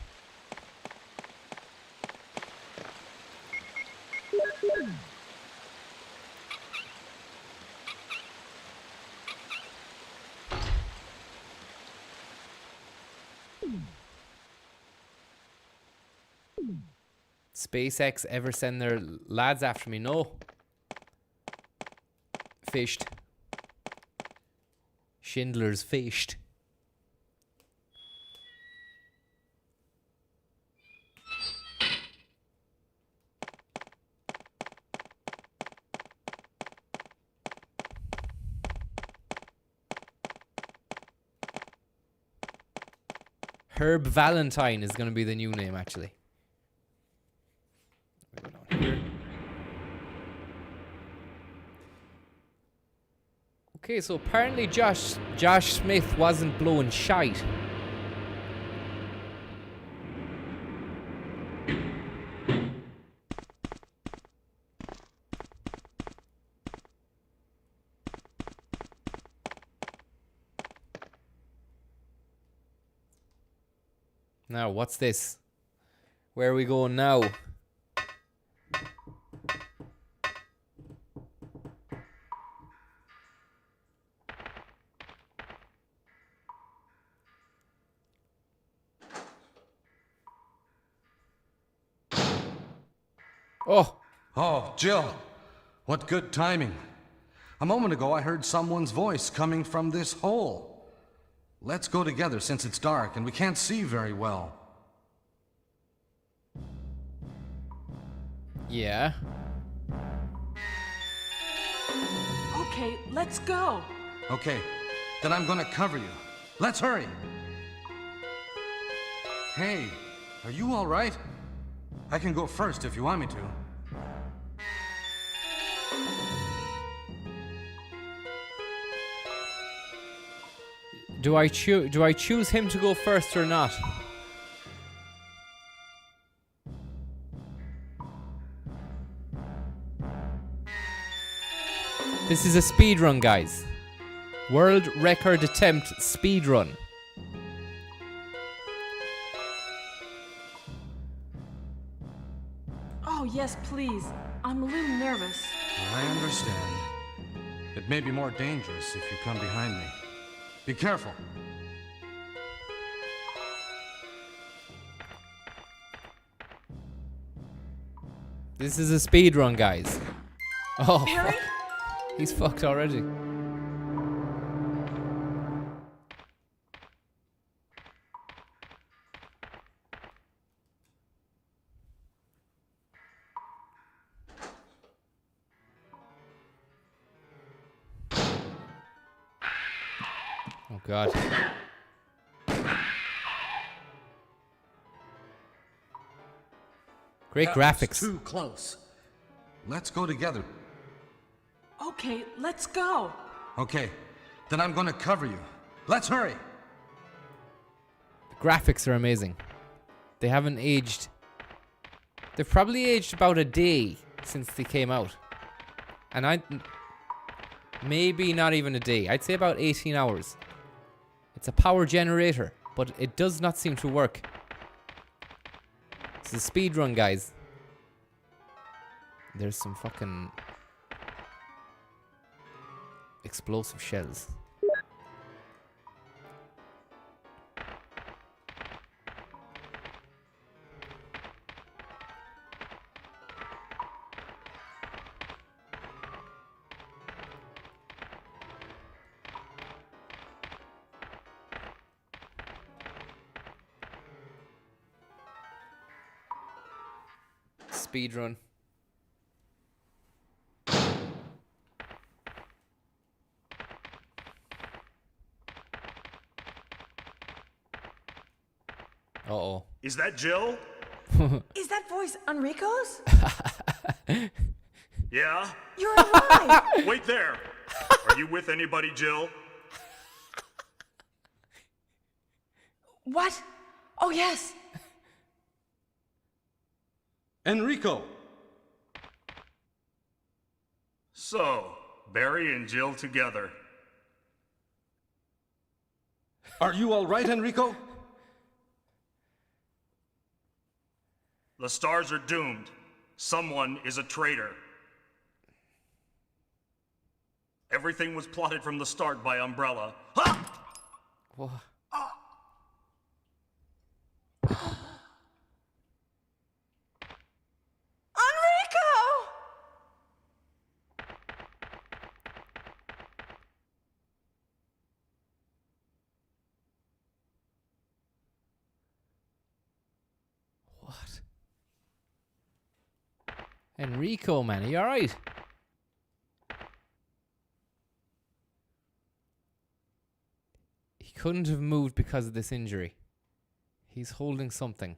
SpaceX ever send their lads after me? No. Fished. Schindler's fished. Herb Valentine is going to be the new name, actually. We go down here. Okay, so apparently Josh Smith wasn't blowing shite. Now, what's this? Where are we going now? Oh! Oh, Jill. What good timing. A moment ago, I heard someone's voice coming from this hole. Let's go together since it's dark and we can't see very well. Yeah. Okay, let's go. Okay, then I'm gonna cover you. Let's hurry. Hey, are you all right? I can go first if you want me to. Do I choose him to go first or not? This is a speed run, guys. World record attempt speed run. Oh, yes, please. I'm a little nervous. I understand. It may be more dangerous if you come behind me. Be careful. This is a speed run, guys. Oh, Barry? fuck. He's fucked already. Oh God. Great That was graphics. too close. Let's go together. Okay, let's go. Okay, then I'm gonna cover you. Let's hurry. The graphics are amazing. They haven't aged. They've probably aged about a day since they came out. And maybe not even a day. I'd say about 18 hours. It's a power generator, but it does not seem to work. It's a speed run, guys. There's some fucking explosive shells. Speed run. Uh-oh. Is that Jill? Is that voice Enrico's? Yeah? You're alive! Wait there. Are you with anybody, Jill? What? Oh, yes. Enrico! So, Barry and Jill together. Are you all right, Enrico? The stars are doomed. Someone is a traitor. Everything was plotted from the start by Umbrella. Ha! What? Enrico, man, are you alright? He couldn't have moved because of this injury. He's holding something.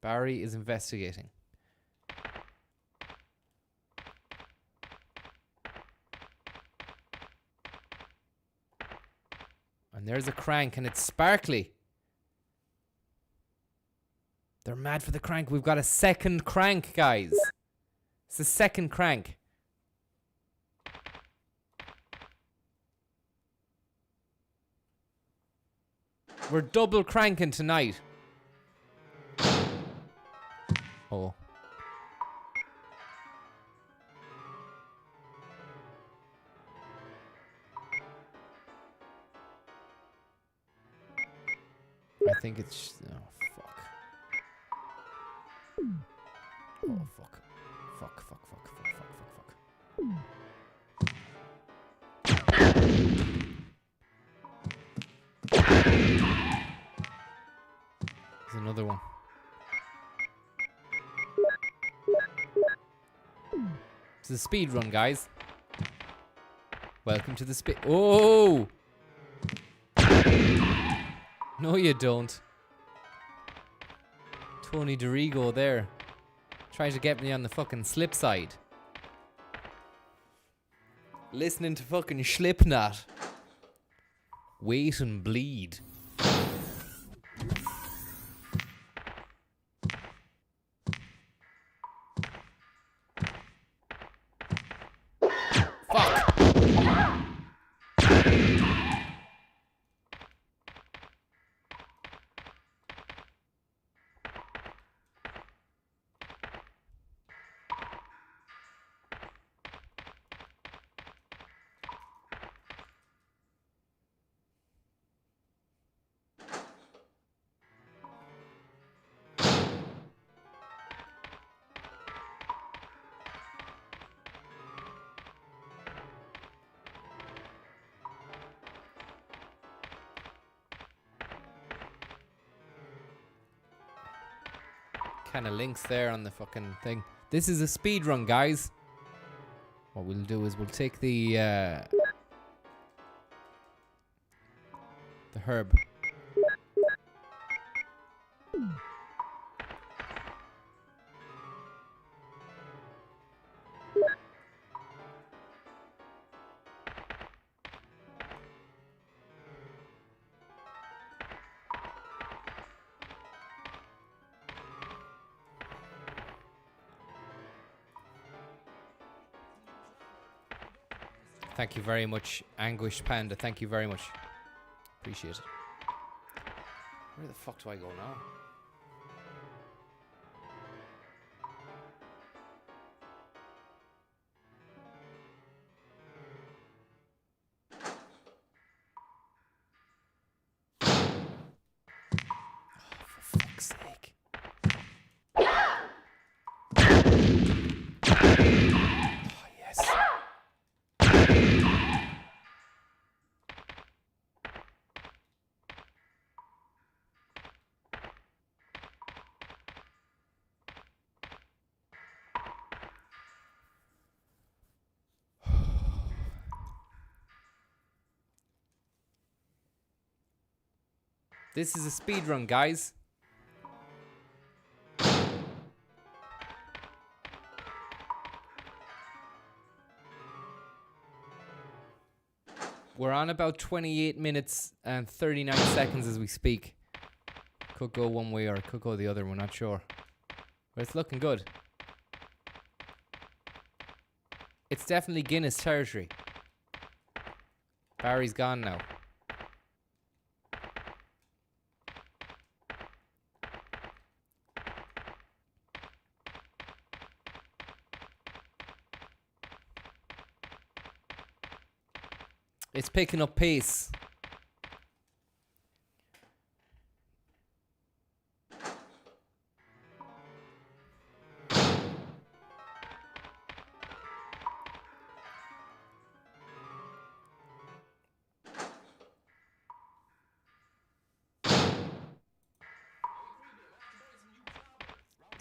Barry is investigating. And there's a crank and it's sparkly. They're mad for the crank. We've got a second crank, guys. It's the second crank. We're double cranking tonight. Oh. I think it's... Oh, fuck. Oh, fuck. Fuck, fuck, fuck, fuck, fuck, fuck, fuck. There's another one. It's a speed run, guys. Welcome to the speed... Oh! No, you don't. Tony DeRigo there. Trying to get me on the fucking slip side. Listening to fucking Slipknot. Wait and bleed. Kind of links there on the fucking thing. This is a speed run, guys. What we'll do is we'll take the herb. Thank you very much, Anguished Panda. Thank you very much. Appreciate it. Where the fuck do I go now? Oh, for fuck's sake. Oh, yes. This is a speed run, guys. We're on about 28 minutes and 39 seconds as we speak. Could go one way or it could go the other, we're not sure. But it's looking good. It's definitely Guinness territory. Barry's gone now. It's picking up pace.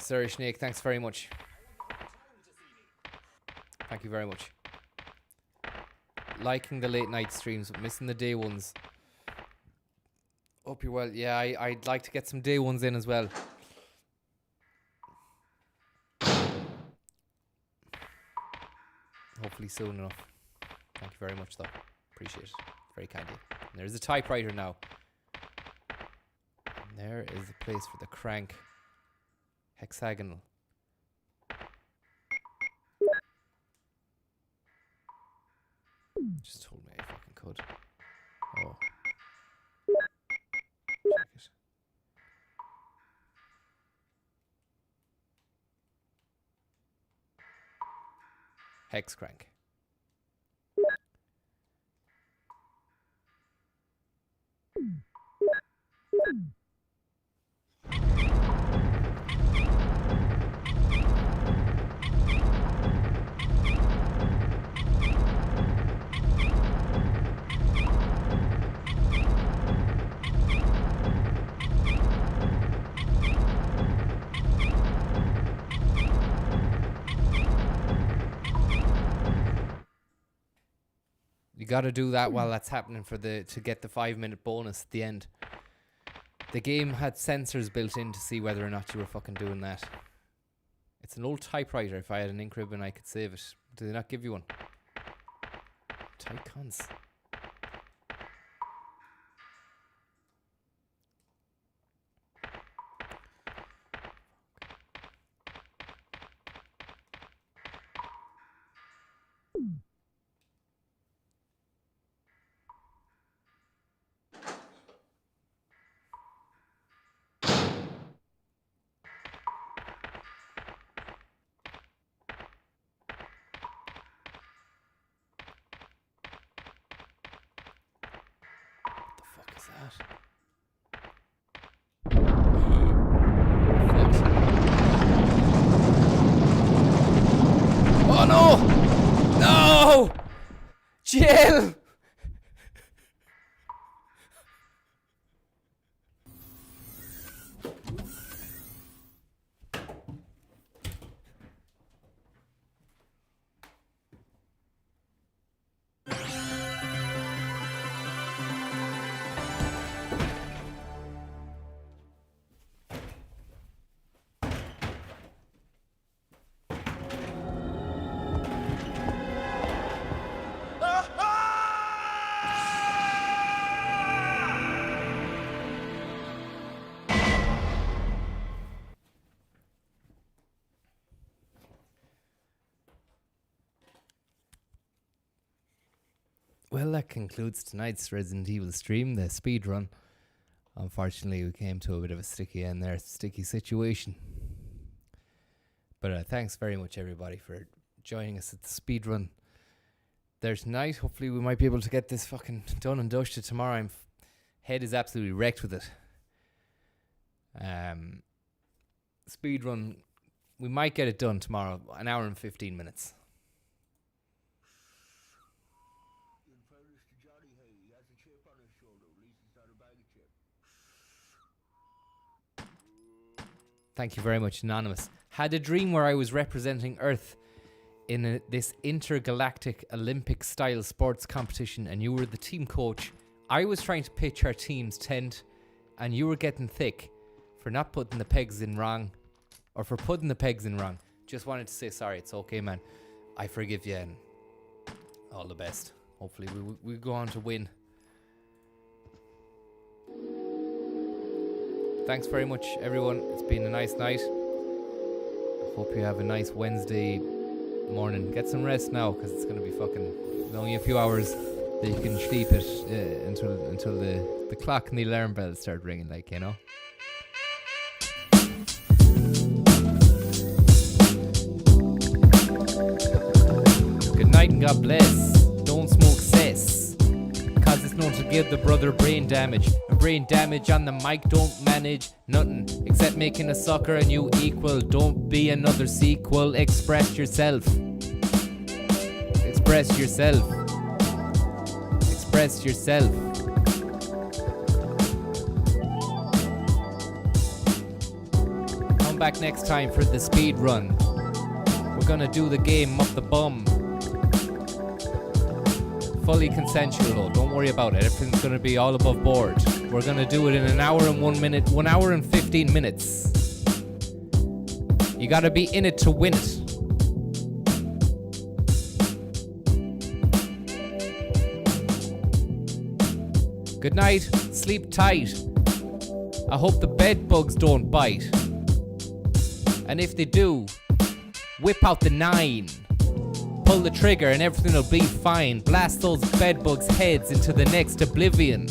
Sir Snake, thanks very much. Thank you very much. Liking the late night streams, but missing the day ones. Hope you're well. Yeah, I'd like to get some day ones in as well. Hopefully soon enough. Thank you very much, though. Appreciate it. Very kind of you. And there's a typewriter now. And there is a place for the crank. Hexagonal. Just told me I fucking could. Oh. Check it. Hex crank. You got to do that while that's happening to get the 5-minute bonus at the end. The game had sensors built in to see whether or not you were fucking doing that. It's an old typewriter. If I had an ink ribbon, I could save it. Do they not give you one? Tight cons. Oh no! No! Jill! Well, that concludes tonight's Resident Evil stream, the speed run. Unfortunately, we came to a bit of a sticky end there, sticky situation. But thanks very much, everybody, for joining us at the speed run there tonight. Hopefully, we might be able to get this fucking done and dusted tomorrow. My head is absolutely wrecked with it. Speed run, we might get it done tomorrow, an hour and 15 minutes. Thank you very much, Anonymous. Had a dream where I was representing Earth in this intergalactic Olympic-style sports competition, and you were the team coach. I was trying to pitch our team's tent, and you were getting thick for not putting the pegs in wrong, or for putting the pegs in wrong. Just wanted to say sorry. It's okay, man. I forgive you, and all the best. Hopefully we go on to win. Thanks very much, everyone. It's been a nice night. Hope you have a nice Wednesday morning. Get some rest now, because it's going to be fucking only a few hours that you can sleep it until the clock and the alarm bells start ringing, like, you know. Good night and God bless. Don't smoke cess, cause it's known to give the brother brain damage. And brain damage on the mic don't manage nothing except making a sucker and you equal. Don't be another sequel. Express yourself. Express yourself. Express yourself. Come back next time for the speed run. We're gonna do the game up the bum. Fully consensual though, don't worry about it. Everything's gonna be all above board. We're gonna do it in 1 hour and 1 minute, 1 hour and 15 minutes. You gotta be in it to win it. Good night, sleep tight. I hope the bed bugs don't bite. And if they do, whip out the 9. Pull the trigger and everything will be fine. Blast those bed bugs' heads into the next oblivion.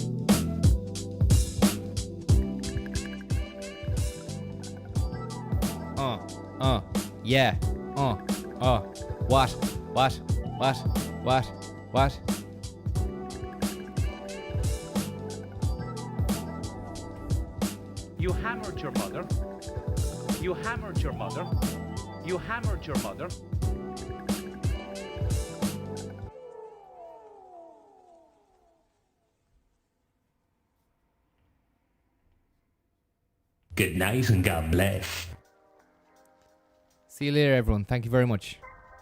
Yeah. What? You hammered your mother. You hammered your mother. You hammered your mother. Good night and God bless. See you later, everyone. Thank you very much.